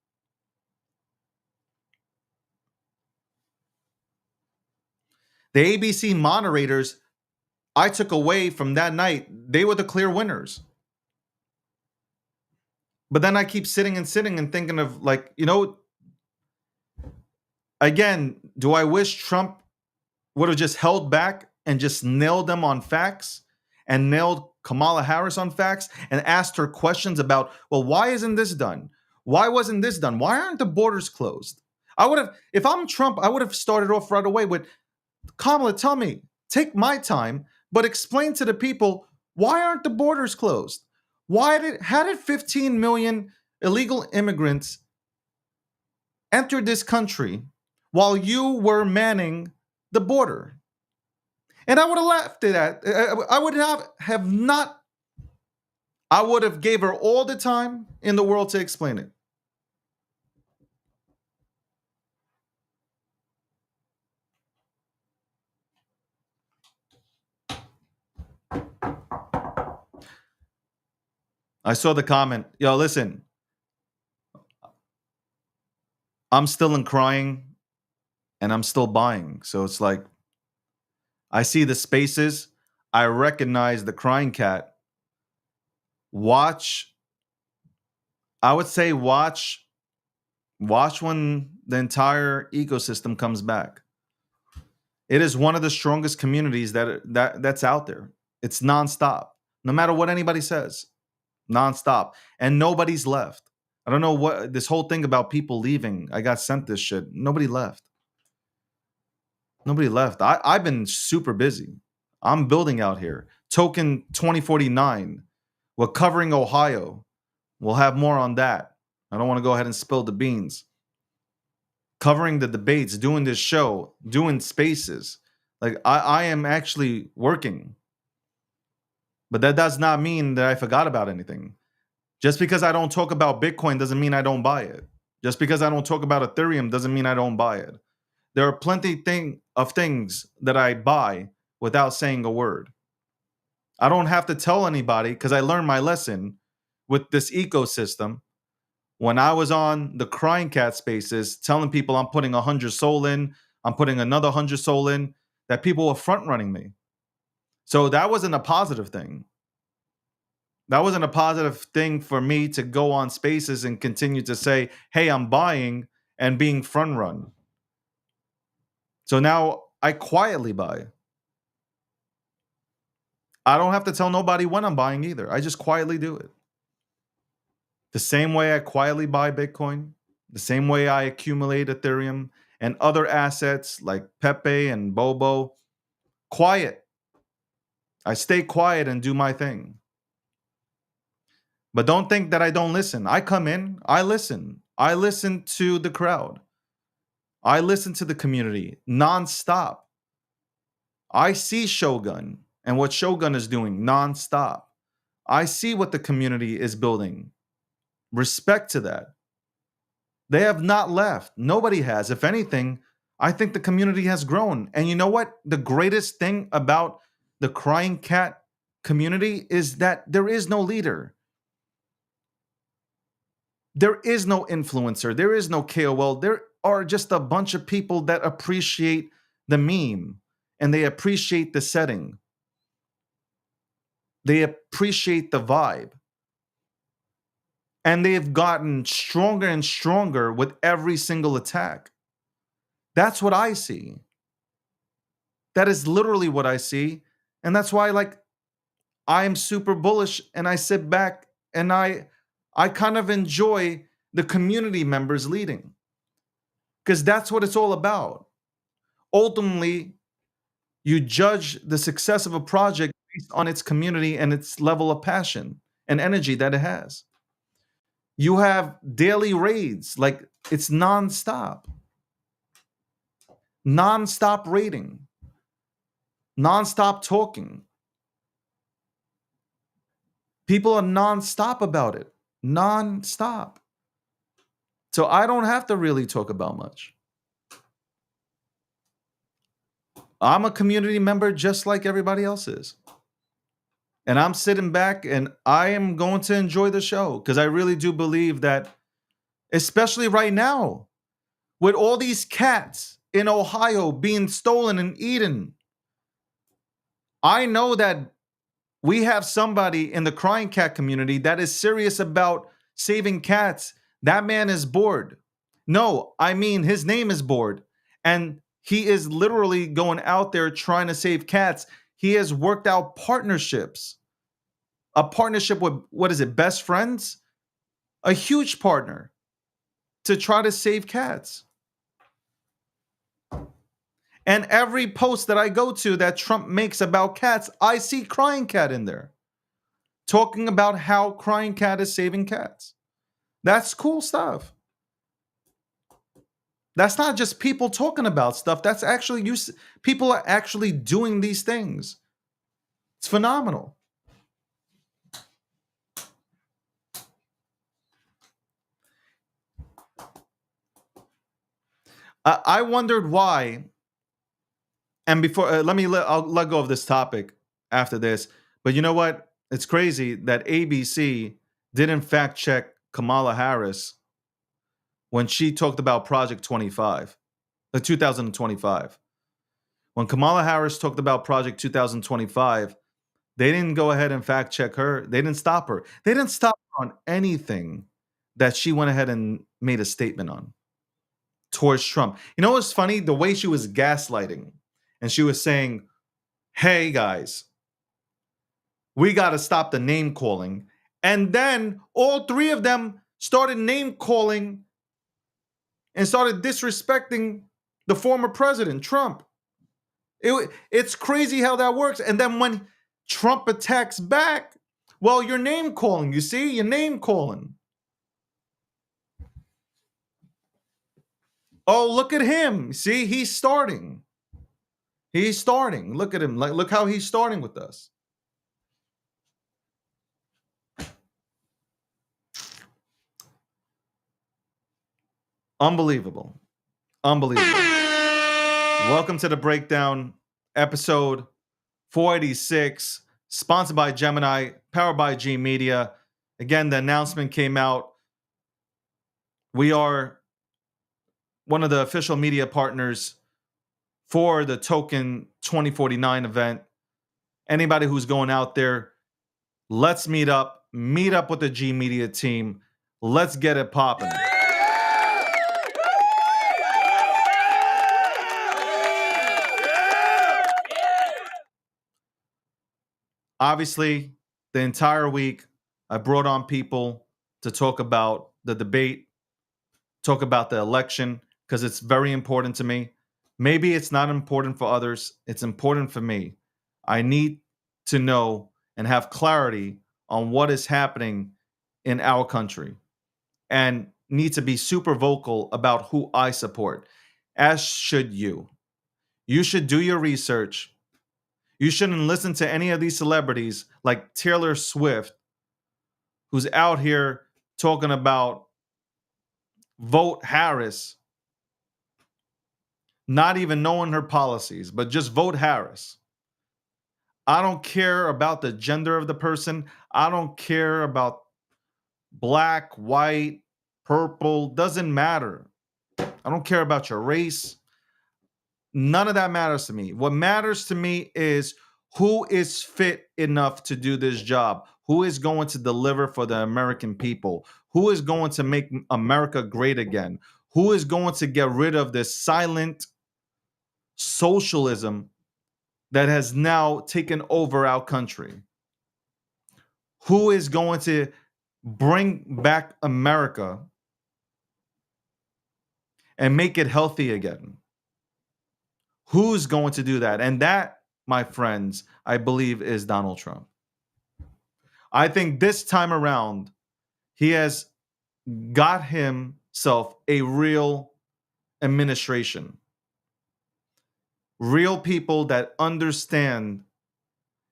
The ABC moderators, I took away from that night, they were the clear winners. But then I keep sitting and thinking of again, do I wish Trump would have just held back and just nailed them on facts and nailed Kamala Harris on facts and asked her questions about, well, why isn't this done? Why wasn't this done? Why aren't the borders closed? If I'm Trump, I would have started off right away with, Kamala, tell me, take my time, but explain to the people, why aren't the borders closed? How did 15 million illegal immigrants enter this country while you were manning the border? And I would have laughed at that. I would have not. I would have gave her all the time in the world to explain it. I saw the comment. Yo, listen. I'm still in crying and I'm still buying. So it's I see the spaces. I recognize the crying cat. I would say watch when the entire ecosystem comes back. It is one of the strongest communities that's out there. It's nonstop. No matter what anybody says. Nonstop. And nobody's left. I don't know what this whole thing about people leaving. I got sent this shit. Nobody left. Nobody left. I've been super busy. I'm building out here. Token 2049. We're covering Ohio. We'll have more on that. I don't want to go ahead and spill the beans. Covering the debates, doing this show, doing spaces. I am actually working. But that does not mean that I forgot about anything. Just because I don't talk about Bitcoin doesn't mean I don't buy it. Just because I don't talk about Ethereum doesn't mean I don't buy it. There are plenty of things that I buy without saying a word. I don't have to tell anybody because I learned my lesson with this ecosystem. When I was on the Crying Cat spaces telling people I'm putting 100 soul in, I'm putting another 100 soul in, that people were front running me. So that wasn't a positive thing. That wasn't a positive thing for me to go on spaces and continue to say, hey, I'm buying and being front run. So now I quietly buy. I don't have to tell nobody when I'm buying either. I just quietly do it. The same way I quietly buy Bitcoin, the same way I accumulate Ethereum and other assets like Pepe and Bobo, quiet. I stay quiet and do my thing. But don't think that I don't listen. I come in, I listen. I listen to the crowd. I listen to the community nonstop. I see Shogun and what Shogun is doing nonstop. I see what the community is building. Respect to that. They have not left. Nobody has. If anything, I think the community has grown. And you know what? The greatest thing about the Crying Cat community is that there is no leader. There is no influencer. There is no KOL. There are just a bunch of people that appreciate the meme and they appreciate the setting. They appreciate the vibe. And they've gotten stronger and stronger with every single attack. That's what I see. That is literally what I see. And that's why I am super bullish and I sit back and I kind of enjoy the community members leading. Because that's what it's all about. Ultimately, you judge the success of a project based on its community and its level of passion and energy that it has. You have daily raids, like it's nonstop. Nonstop raiding. Nonstop talking. People are nonstop about it. Nonstop. So I don't have to really talk about much. I'm a community member just like everybody else is. And I'm sitting back and I am going to enjoy the show because I really do believe that, especially right now, with all these cats in Ohio being stolen and eaten, I know that we have somebody in the Crying Cat community that is serious about saving cats. That man is bored. No, I mean his name is bored. And he is literally going out there trying to save cats. He has worked out partnerships. A partnership with, what is it, Best Friends? A huge partner to try to save cats. And every post that I go to that Trump makes about cats, I see Crying Cat in there. Talking about how Crying Cat is saving cats. That's cool stuff. That's not just people talking about stuff. That's actually people are actually doing these things. It's phenomenal. I wondered why. And before, I'll let go of this topic after this. But you know what? It's crazy that ABC didn't fact check Kamala Harris when she talked about Project 2025. When Kamala Harris talked about Project 2025, they didn't go ahead and fact check her. They didn't stop her. They didn't stop her on anything that she went ahead and made a statement on towards Trump. You know what's funny? The way she was gaslighting. And she was saying, hey guys, we got to stop the name calling. And then all three of them started name calling and started disrespecting the former president, Trump. It's crazy how that works. And then when Trump attacks back, well, you're name calling. You see, you're name calling. Oh, look at him. See, he's starting. He's starting. Look at him. Look how he's starting with us. Unbelievable. Unbelievable. Welcome to the breakdown, episode 486. sponsored by Gemini, powered by G Media. Again, the announcement came out. We are one of the official media partners for the Token 2049 event. Anybody who's going out there, let's meet up with the G Media team. Let's get it popping. Obviously, the entire week, I brought on people to talk about the debate, talk about the election, because it's very important to me. Maybe it's not important for others. It's important for me. I need to know and have clarity on what is happening in our country and need to be super vocal about who I support, as should you. You should do your research. You shouldn't listen to any of these celebrities like Taylor Swift, who's out here talking about vote Harris, not even knowing her policies, but just vote Harris. I don't care about the gender of the person. I don't care about black, white, purple, doesn't matter. I don't care about your race. None of that matters to me. What matters to me is who is fit enough to do this job, who is going to deliver for the American people, who is going to make America great again, who is going to get rid of this silent socialism that has now taken over our country, who is going to bring back America and make it healthy again. Who's going to do that? And that, my friends, I believe is Donald Trump. I think this time around, he has got himself a real administration. Real people that understand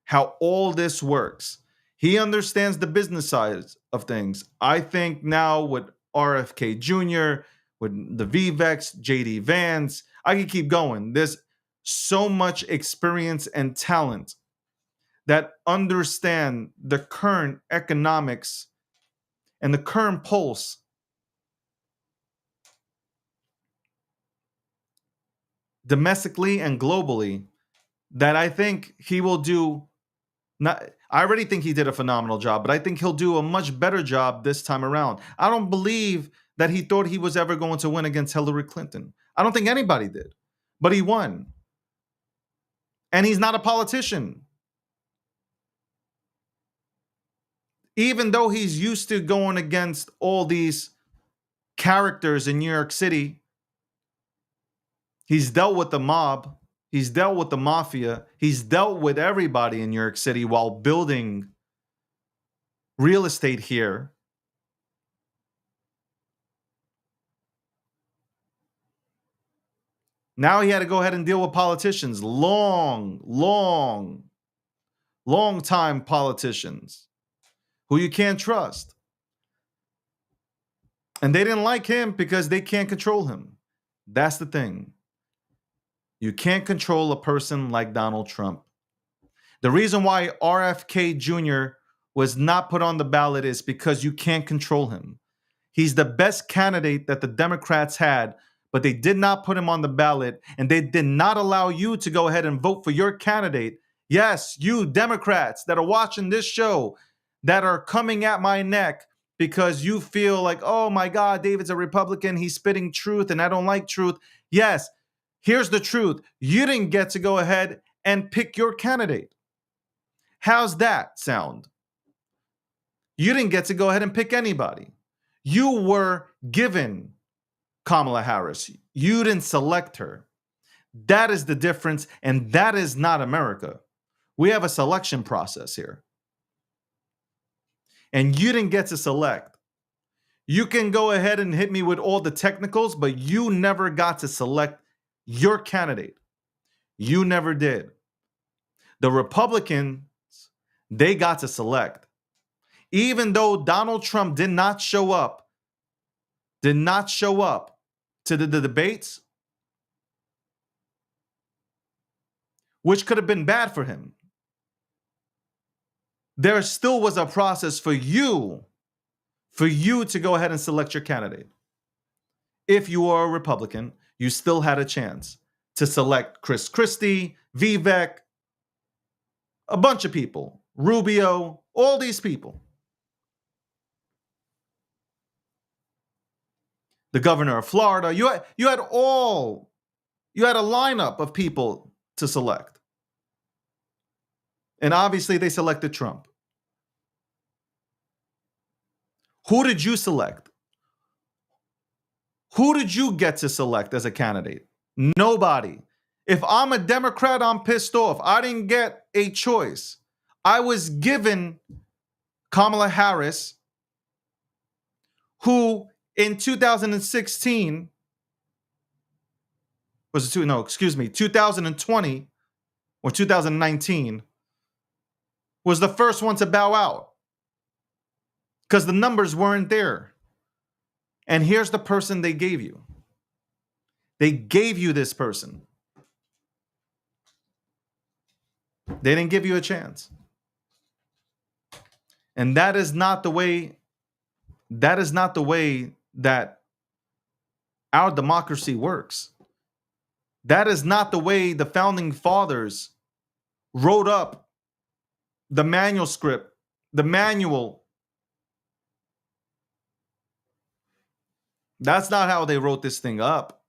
how all this works. He understands the business side of things. I think now with RFK Jr., with the Viveks, JD Vance, I can keep going. There's so much experience and talent that understand the current economics and the current pulse domestically and globally that I think he will do. I already think he did a phenomenal job, but I think he'll do a much better job this time around. I don't believe that he thought he was ever going to win against Hillary Clinton. I don't think anybody did, but he won. And he's not a politician. Even though he's used to going against all these characters in New York City, he's dealt with the mob, he's dealt with the mafia, he's dealt with everybody in New York City while building real estate here. Now he had to go ahead and deal with politicians, long time politicians who you can't trust. And they didn't like him because they can't control him. That's the thing. You can't control a person like Donald Trump. The reason why RFK Jr. was not put on the ballot is because you can't control him. He's the best candidate that the Democrats had, but they did not put him on the ballot, and they did not allow you to go ahead and vote for your candidate. Yes, you Democrats that are watching this show, that are coming at my neck because you feel like, oh my God, David's a Republican, he's spitting truth, and I don't like truth. Yes, here's the truth. You didn't get to go ahead and pick your candidate. How's that sound? You didn't get to go ahead and pick anybody. You were given Kamala Harris. You didn't select her. That is the difference, and that is not America. We have a selection process here. And you didn't get to select. You can go ahead and hit me with all the technicals, but you never got to select your candidate. You never did. The Republicans, they got to select. Even though Donald Trump did not show up to the debates, which could have been bad for him. there still was a process for you to go ahead and select your candidate. If you are a Republican, you still had a chance to select Chris Christie, Vivek, a bunch of people, Rubio, all these people. The governor of Florida, you had a lineup of people to select. And obviously they selected Trump. Who did you select? Who did you get to select as a candidate? Nobody. If I'm a Democrat, I'm pissed off. I didn't get a choice. I was given Kamala Harris, who in 2016 2020 or 2019 was the first one to bow out because the numbers weren't there. And here's the person they gave you. They gave you this person. They didn't give you a chance. And that is not the way that our democracy works. That is not the way the founding fathers wrote up the manuscript, the manual. That's not how they wrote this thing up.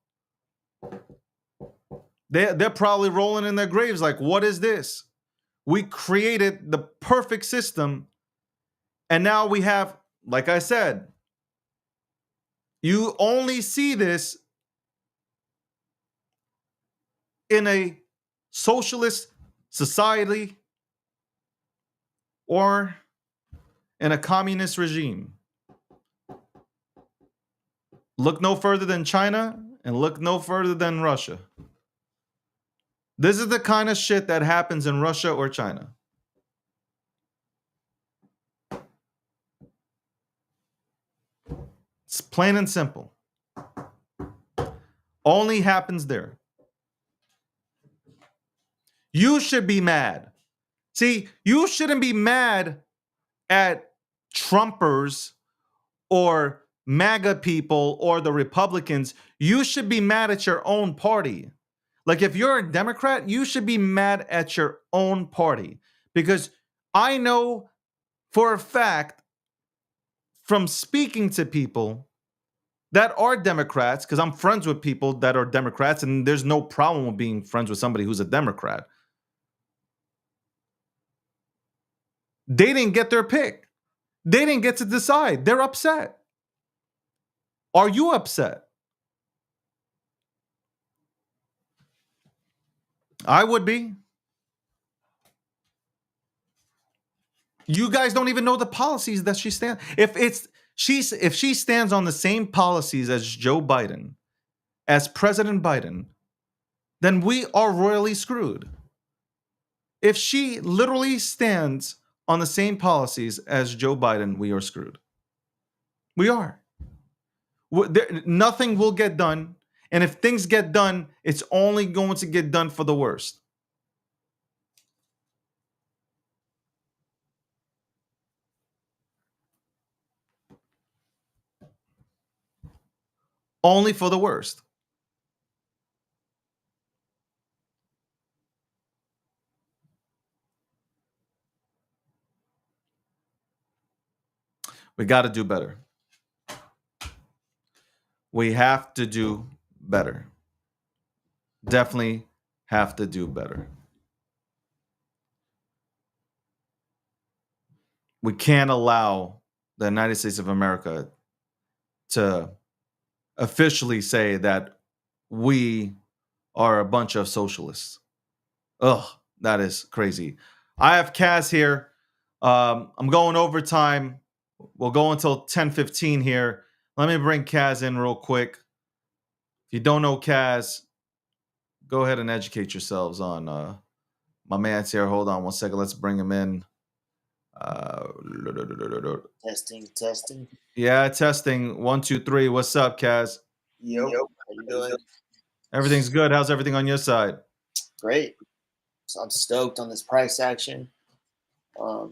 They're probably rolling in their graves like, what is this? We created the perfect system, and now we have, like I said, you only see this in a socialist society or in a communist regime. Look no further than China and look no further than Russia. This is the kind of shit that happens in Russia or China. It's plain and simple. Only happens there. You should be mad. See, you shouldn't be mad at Trumpers or MAGA people or the Republicans. You should be mad at your own party. Like if you're a Democrat, you should be mad at your own party. Because I know for a fact from speaking to people that are Democrats, because I'm friends with people that are Democrats, and there's no problem with being friends with somebody who's a Democrat. They didn't get their pick. They didn't get to decide. They're upset. Are you upset? I would be. You guys don't even know the policies that she stands. If she stands on the same policies as Joe Biden, as President Biden, then we are royally screwed. If she literally stands on the same policies as Joe Biden, we are screwed. We are. Nothing will get done. And if things get done, it's only going to get done for the worst. Only for the worst. We got to do better. We have to do better. Definitely have to do better. We can't allow the United States of America to officially say that we are a bunch of socialists. Ugh, that is crazy. I have Kaz here. I'm going overtime. We'll go until 10:15 here. Let me bring Kaz in real quick. If you don't know Kaz, go ahead and educate yourselves on my man's here. Hold on one second. Let's bring him in. Testing. Yeah, testing. 1, 2, 3. What's up, Kaz? Yo, how you doing? Everything's good. How's everything on your side? Great. So I'm stoked on this price action.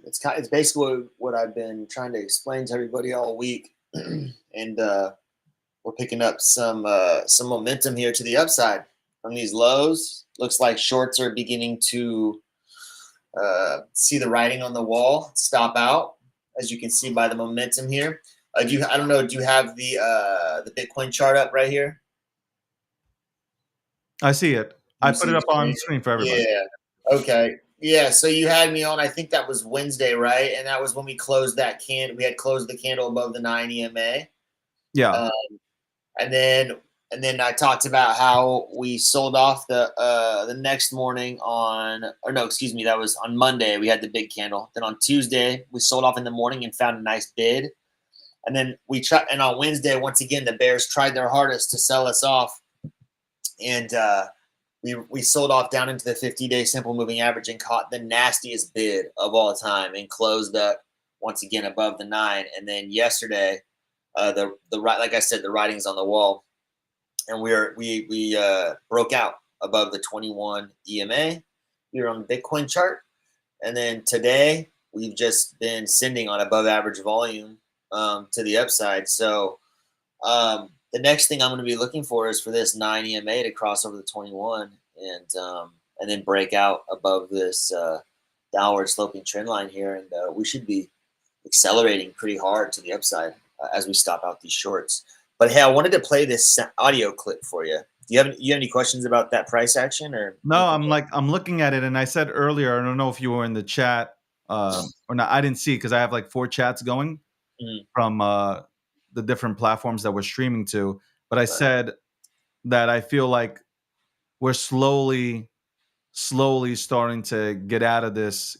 It's basically what I've been trying to explain to everybody all week, and we're picking up some momentum here to the upside from these lows. Looks like shorts are beginning to see the writing on the wall, stop out, as you can see by the momentum here. I don't know. Do you have the Bitcoin chart up right here? I see it. Do I you put see it the up on screen? screen for everybody. Yeah. Okay. Yeah. So you had me on. I think that was Wednesday, right? And that was when we closed that can. We had closed the candle above the 9 EMA. Yeah. Um, and then I talked about how we sold off the next morning on, or no, excuse me, that was on Monday. We had the big candle. Then on Tuesday we sold off in the morning and found a nice bid. And then and on Wednesday once again the bears tried their hardest to sell us off, and we sold off down into the 50-day simple moving average and caught the nastiest bid of all time and closed up once again above the 9. And then yesterday, like I said, the writing's on the wall, and we broke out above the 21 EMA here on the Bitcoin chart. And then today we've just been sending on above average volume to the upside. So the next thing I'm going to be looking for is for this 9 EMA to cross over the 21 and then break out above this downward sloping trend line here, and we should be accelerating pretty hard to the upside as we stop out these shorts. But hey, I wanted to play this audio clip for you. Do you have any questions about that price action or No, anything? I'm looking at it, and I said earlier, I don't know if you were in the chat or not. I didn't see it because I have like 4 chats going Mm, from the different platforms that we're streaming to. But I right. said that I feel like we're slowly starting to get out of this,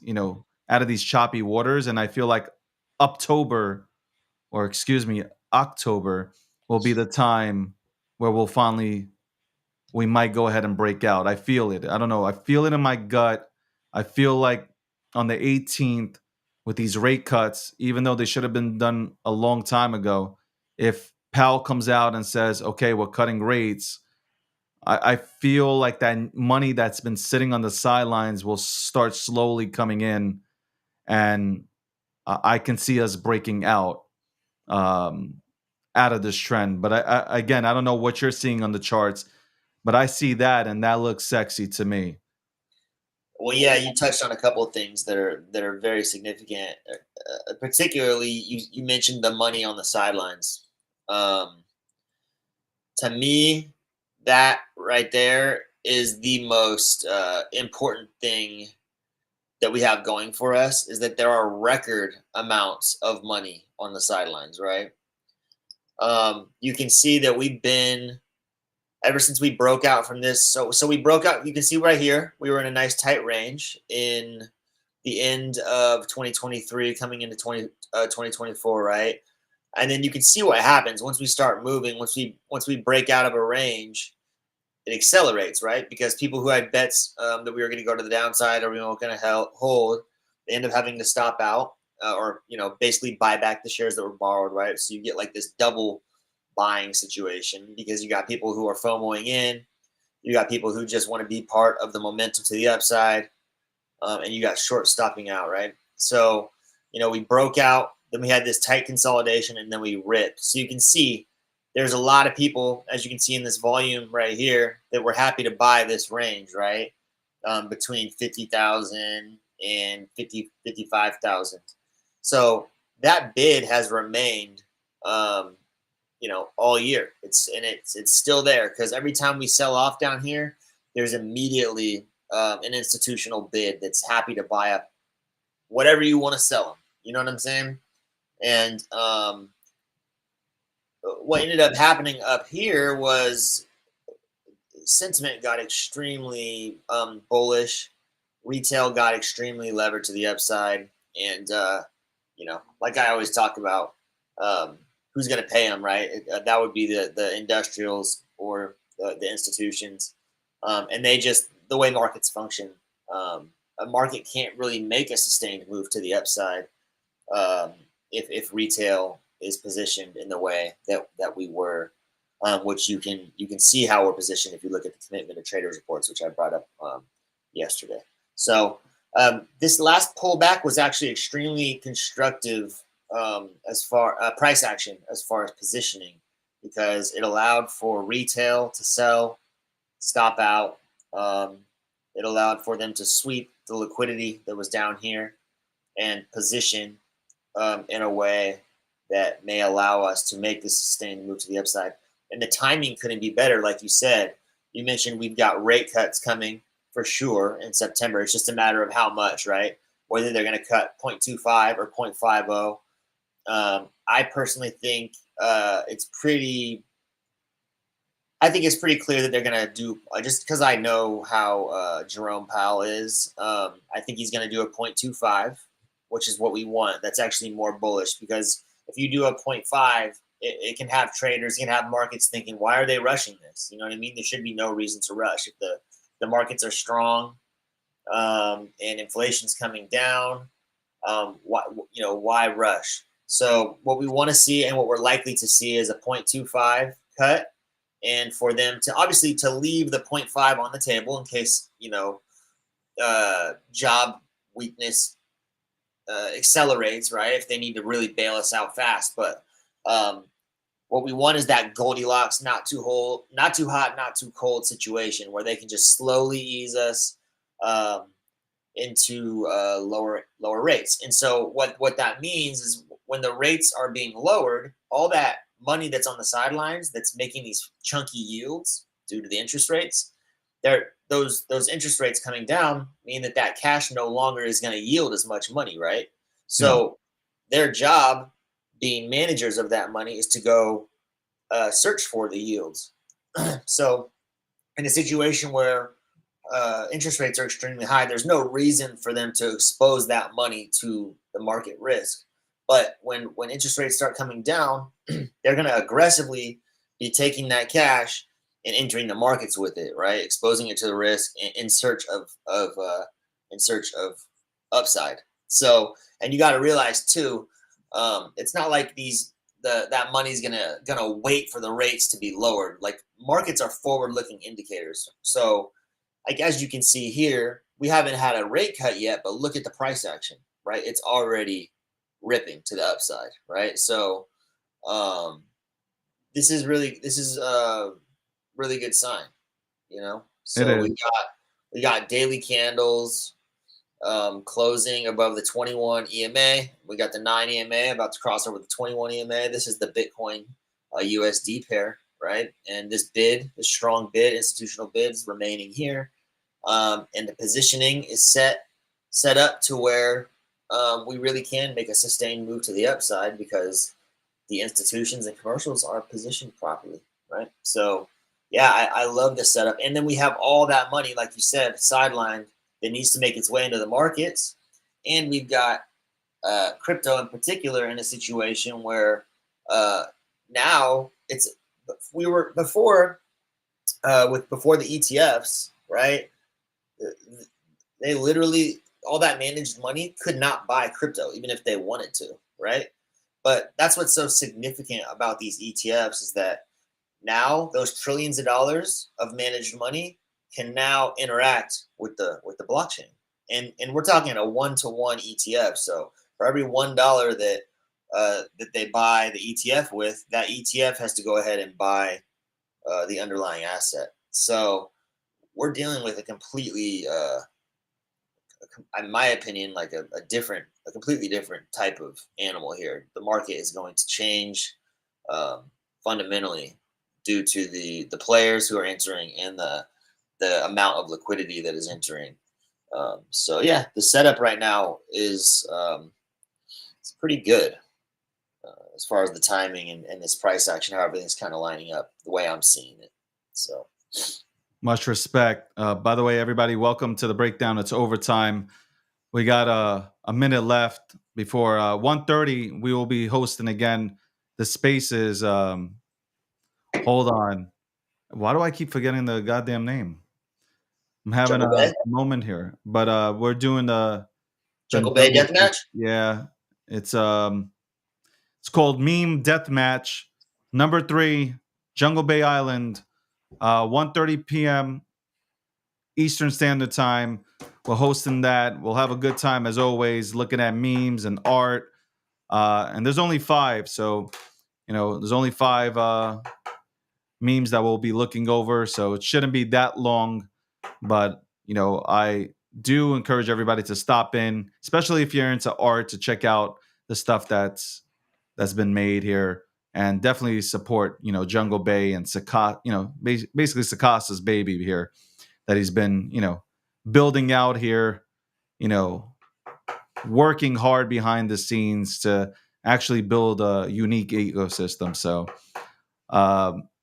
out of these choppy waters. And I feel like October, or excuse me, October will be the time where we might go ahead and break out. I feel it. I don't know. I feel it in my gut. I feel like on the 18th, with these rate cuts, even though they should have been done a long time ago, if Powell comes out and says, okay, we're cutting rates, I feel like that money that's been sitting on the sidelines will start slowly coming in, and I can see us breaking um, out of this trend. But again, I don't know what you're seeing on the charts, but I see that, and that looks sexy to me. Well, yeah, you touched on a couple of things that are very significant. Particularly, you mentioned the money on the sidelines. Um, to me, that right there is the most important thing that we have going for us, is that there are record amounts of money on the sidelines, right? You can see that we've been, ever since we broke out from this. So we broke out. You can see right here, we were in a nice tight range in the end of 2023, coming into 2024, right? And then you can see what happens once we start moving. Once we break out of a range, it accelerates, right? Because people who had bets that we were going to go to the downside or we were going to hold, they end up having to stop out, or basically buy back the shares that were borrowed, right? So you get like this double buying situation, because you got people who are FOMOing in, you got people who just want to be part of the momentum to the upside, and you got short stopping out, right? So we broke out, then we had this tight consolidation, and then we ripped. So you can see there's a lot of people, as you can see in this volume right here, that were happy to buy this range, right? Between 50,000 and 55,000. So that bid has remained, all year. It's still there, because every time we sell off down here, there's immediately an institutional bid that's happy to buy up whatever you want to sell them. You know what I'm saying? And what ended up happening up here was sentiment got extremely bullish. Retail got extremely levered to the upside, and like I always talk about, who's going to pay them, right? That would be the industrials or the institutions, and they just, the way markets function. A market can't really make a sustained move to the upside if retail is positioned in the way that we were, which you can see how we're positioned if you look at the commitment of traders reports, which I brought up yesterday. So This last pullback was actually extremely constructive as far price action as far as positioning, because it allowed for retail to sell, stop out. Um, it allowed for them to sweep the liquidity that was down here and position in a way that may allow us to make this sustained move to the upside. And the timing couldn't be better, like you said. You mentioned we've got rate cuts coming for sure in September. It's just a matter of how much, right? Whether they're going to cut 0.25 or 0.50. I personally think it's pretty. I think it's pretty clear that they're going to do, just because I know how Jerome Powell is. I think he's going to do a 0.25, which is what we want. That's actually more bullish, because if you do a 0.5, it can have traders, it can have markets thinking, why are they rushing this? You know what I mean? There should be no reason to rush. If the markets are strong and inflation's coming down, why rush? So what we want to see and what we're likely to see is a 0.25 cut, and for them to obviously to leave the 0.5 on the table in case, job weakness accelerates, right? If they need to really bail us out fast. But what we want is that Goldilocks, not too hot, not too cold situation where they can just slowly ease us into lower rates. And so what that means is when the rates are being lowered, all that money that's on the sidelines that's making these chunky yields due to the interest rates, those interest rates coming down mean that cash no longer is going to yield as much money, right? So their job, being managers of that money, is to go search for the yields. So in a situation where interest rates are extremely high, there's no reason for them to expose that money to the market risk. But when interest rates start coming down, they're going to aggressively be taking that cash and entering the markets with it, right? Exposing it to the risk in search of upside. So, and you got to realize too, it's not like that money's gonna wait for the rates to be lowered. Like, markets are forward-looking indicators. So, like, as you can see here, we haven't had a rate cut yet, but look at the price action, right? It's already ripping to the upside, right? So, this is a really good sign, So we got daily candles closing above the 21 EMA. We got the 9 EMA about to cross over the 21 EMA. This is the Bitcoin USD pair, right? And this strong bid, institutional bids remaining here. And the positioning is set up to where we really can make a sustained move to the upside because the institutions and commercials are positioned properly, right? So, yeah, I love this setup. And then we have all that money, like you said, sidelined, that needs to make its way into the markets. And we've got crypto in particular in a situation where now we were before the ETFs, right? They literally, all that managed money could not buy crypto, even if they wanted to, right? But that's what's so significant about these ETFs is that now those trillions of dollars of managed money can now interact with the blockchain, and we're talking a 1-to-1 ETF. So for every $1 that they buy the ETF with, that ETF has to go ahead and buy the underlying asset. So we're dealing with a completely, in my opinion, like a completely different type of animal here. The market is going to change fundamentally due to the players who are entering and the amount of liquidity that is entering. So yeah, the setup right now is it's pretty good as far as the timing and this price action, how everything's kind of lining up the way I'm seeing it. So much respect. By the way, everybody, welcome to the breakdown. It's overtime. We got a minute left before 1:30. We will be hosting again the spaces. Hold on. Why do I keep forgetting the goddamn name? I'm having a moment here, but we're doing the Jungle Bay Deathmatch. Yeah, it's called Meme Deathmatch, number 3, Jungle Bay Island, 1:30 p.m. Eastern Standard Time. We're hosting that. We'll have a good time as always, looking at memes and art. And there's only 5, so there's only 5 memes that we'll be looking over, so it shouldn't be that long. But I do encourage everybody to stop in, especially if you're into art, to check out the stuff that's been made here, and definitely support Jungle Bay and Sakasa, basically Sakasa's baby here that he's been building out here, working hard behind the scenes to actually build a unique ecosystem. So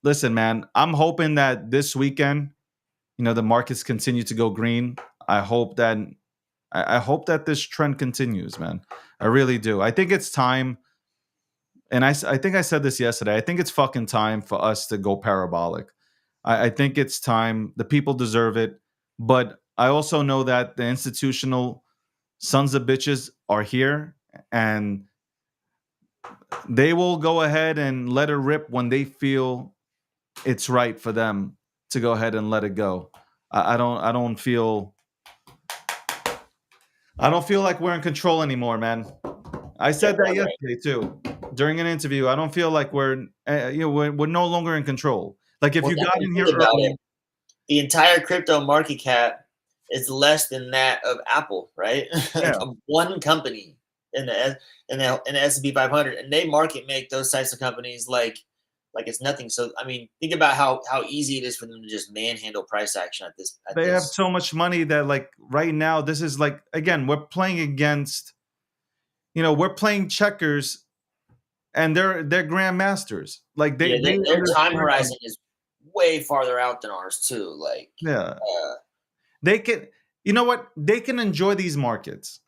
listen, man, I'm hoping that this weekend the markets continue to go green. I hope that I hope that this trend continues, man. I really do. I think it's time. And I think I said this yesterday. I think it's fucking time for us to go parabolic. I think it's time. The people deserve it. But I also know that the institutional sons of bitches are here, and they will go ahead and let it rip when they feel it's right for them to go ahead and let it go. I don't feel like we're in control anymore, man. I said that yesterday too, during an interview. I don't feel like we're we're no longer in control. Like if Well, you got in here think about early, it. The entire crypto market cap is less than that of Apple, right? Yeah. One company in the S&P 500, and they market make those types of companies like it's nothing. So I mean, think about how easy it is for them to just manhandle price action at this. They have so much money that like right now, this is like, again, we're playing against, we're playing checkers, and they're grandmasters. Like their time horizon is way farther out than ours too. Like they can, you know what? They can enjoy these markets.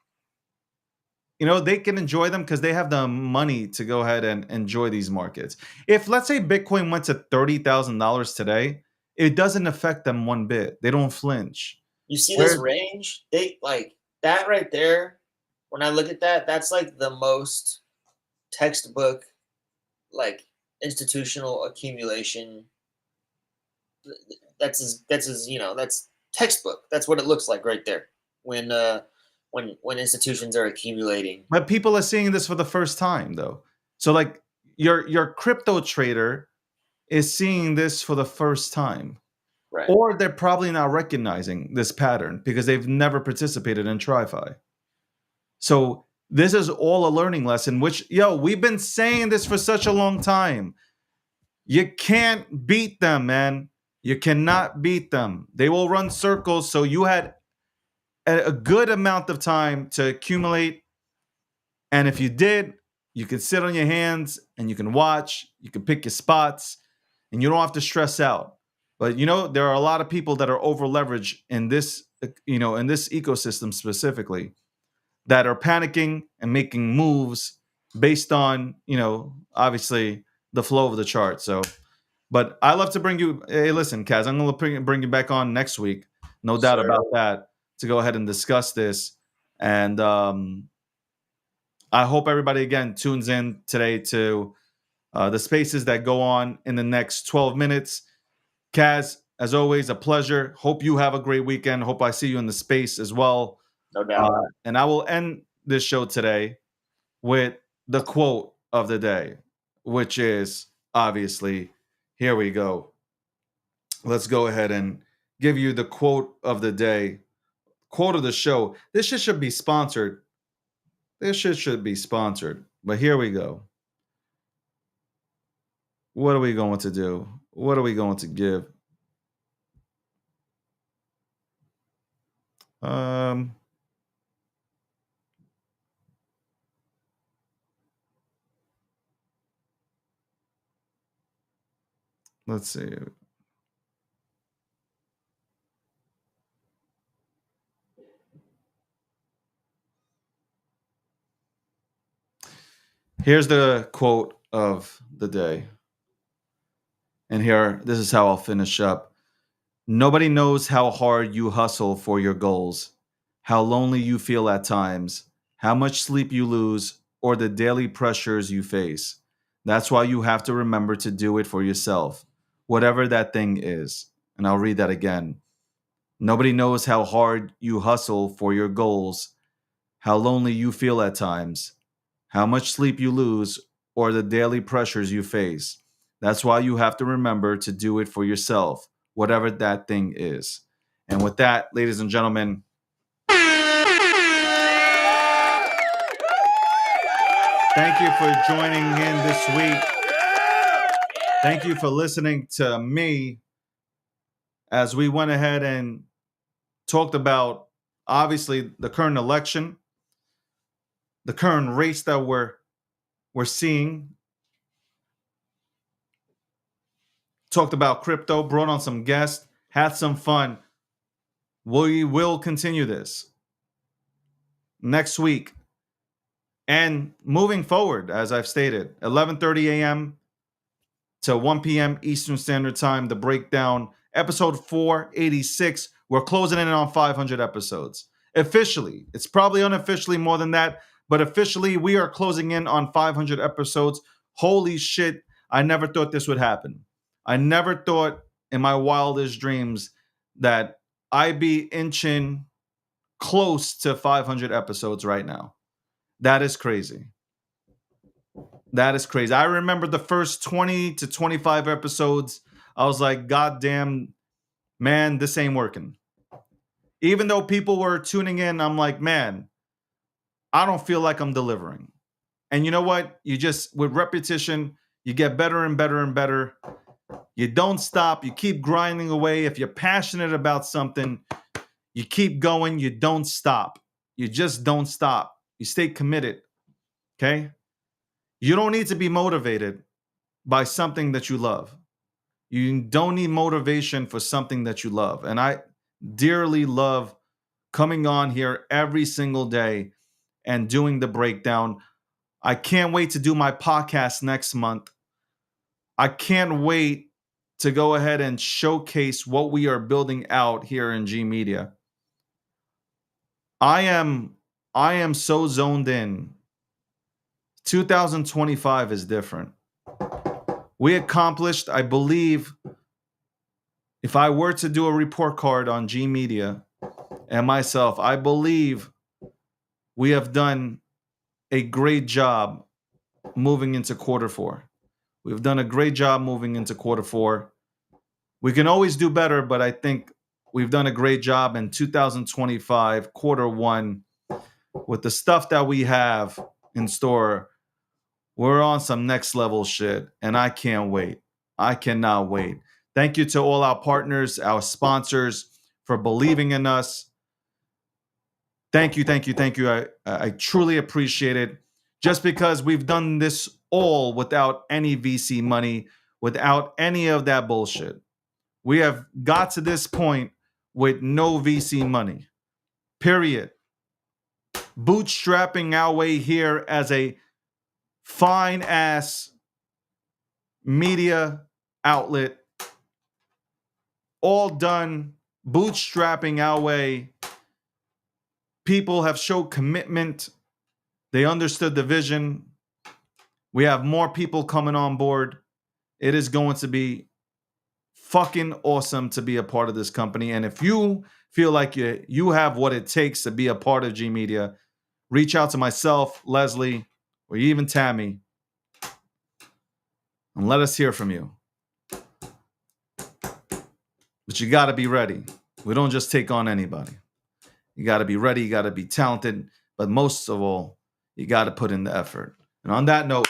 They can enjoy them because they have the money to go ahead and enjoy these markets. If let's say Bitcoin went to $30,000 today, it doesn't affect them one bit. They don't flinch. You see this range? They like that right there. When I look at that, that's like the most textbook, like institutional accumulation. That's textbook. That's what it looks like right there. When institutions are accumulating. But people are seeing this for the first time, though. So like your crypto trader is seeing this for the first time. Right. Or they're probably not recognizing this pattern because they've never participated in TriFi. So this is all a learning lesson, which, we've been saying this for such a long time. You can't beat them, man. You cannot beat them. They will run circles. So you had a good amount of time to accumulate. And if you did, you can sit on your hands and you can watch, you can pick your spots, and you don't have to stress out. But there are a lot of people that are over leveraged in this, in this ecosystem specifically, that are panicking and making moves based on, obviously the flow of the chart. So, but I love to bring you, hey, listen, Kaz, I'm going to bring you back on next week. No doubt about that, to go ahead and discuss this. And I hope everybody, again, tunes in today to the spaces that go on in the next 12 minutes. Kaz, as always, a pleasure. Hope you have a great weekend. Hope I see you in the space as well. No doubt. And I will end this show today with the quote of the day, which is obviously, here we go. Let's go ahead and give you the quote of the day, quote of the show. This shit should be sponsored. This shit should be sponsored. But here we go. What are we going to do? What are we going to give? Let's see. Here's the quote of the day. And here, this is how I'll finish up. Nobody knows how hard you hustle for your goals, how lonely you feel at times, how much sleep you lose, or the daily pressures you face. That's why you have to remember to do it for yourself, whatever that thing is. And I'll read that again. Nobody knows how hard you hustle for your goals, how lonely you feel at times, how much sleep you lose, or the daily pressures you face. That's why you have to remember to do it for yourself, whatever that thing is. And with that, ladies and gentlemen, thank you for joining in this week. Thank you for listening to me as we went ahead and talked about, obviously, the current election, the current race that we're seeing. Talked about crypto, brought on some guests, had some fun. We will continue this next week and moving forward, as I've stated, 11:30 a.m. to 1 p.m. Eastern Standard Time, the breakdown, episode 486. We're closing in on 500 episodes. Officially, it's probably unofficially more than that, but officially, we are closing in on 500 episodes. Holy shit, I never thought this would happen. I never thought in my wildest dreams that I'd be inching close to 500 episodes right now. That is crazy. That is crazy. I remember the first 20 to 25 episodes. I was like, God damn, man, this ain't working. Even though people were tuning in, I'm like, man, I don't feel like I'm delivering. And you know what? You just, with repetition, you get better and better and better. You don't stop. You keep grinding away. If you're passionate about something, you keep going. You don't stop. You just don't stop. You stay committed. Okay? You don't need to be motivated by something that you love. You don't need motivation for something that you love. And I dearly love coming on here every single day and doing the breakdown. I can't wait to do my podcast next month. I can't wait to go ahead and showcase what we are building out here in G Media. I am so zoned in. 2025 is different. We accomplished, I believe, if I were to do a report card on G Media and myself, I believe we have done a great job moving into quarter four. We've done a great job moving into quarter four. We can always do better, but I think we've done a great job in 2025, quarter one, with the stuff that we have in store. We're on some next level shit, and I can't wait. I cannot wait. Thank you to all our partners, our sponsors, for believing in us. Thank you, thank you, thank you. I truly appreciate it. Just because we've done this all without any VC money, without any of that bullshit. We have got to this point with no VC money. Period. Bootstrapping our way here as a fine ass media outlet. All done bootstrapping our way. People have showed commitment. They understood the vision. We have more people coming on board. It is going to be fucking awesome to be a part of this company. And if you feel like you have what it takes to be a part of G Media, reach out to myself, Leslie, or even Tammy, and let us hear from you. But you got to be ready. We don't just take on anybody. You got to be ready. You got to be talented. But most of all, you got to put in the effort. And on that note,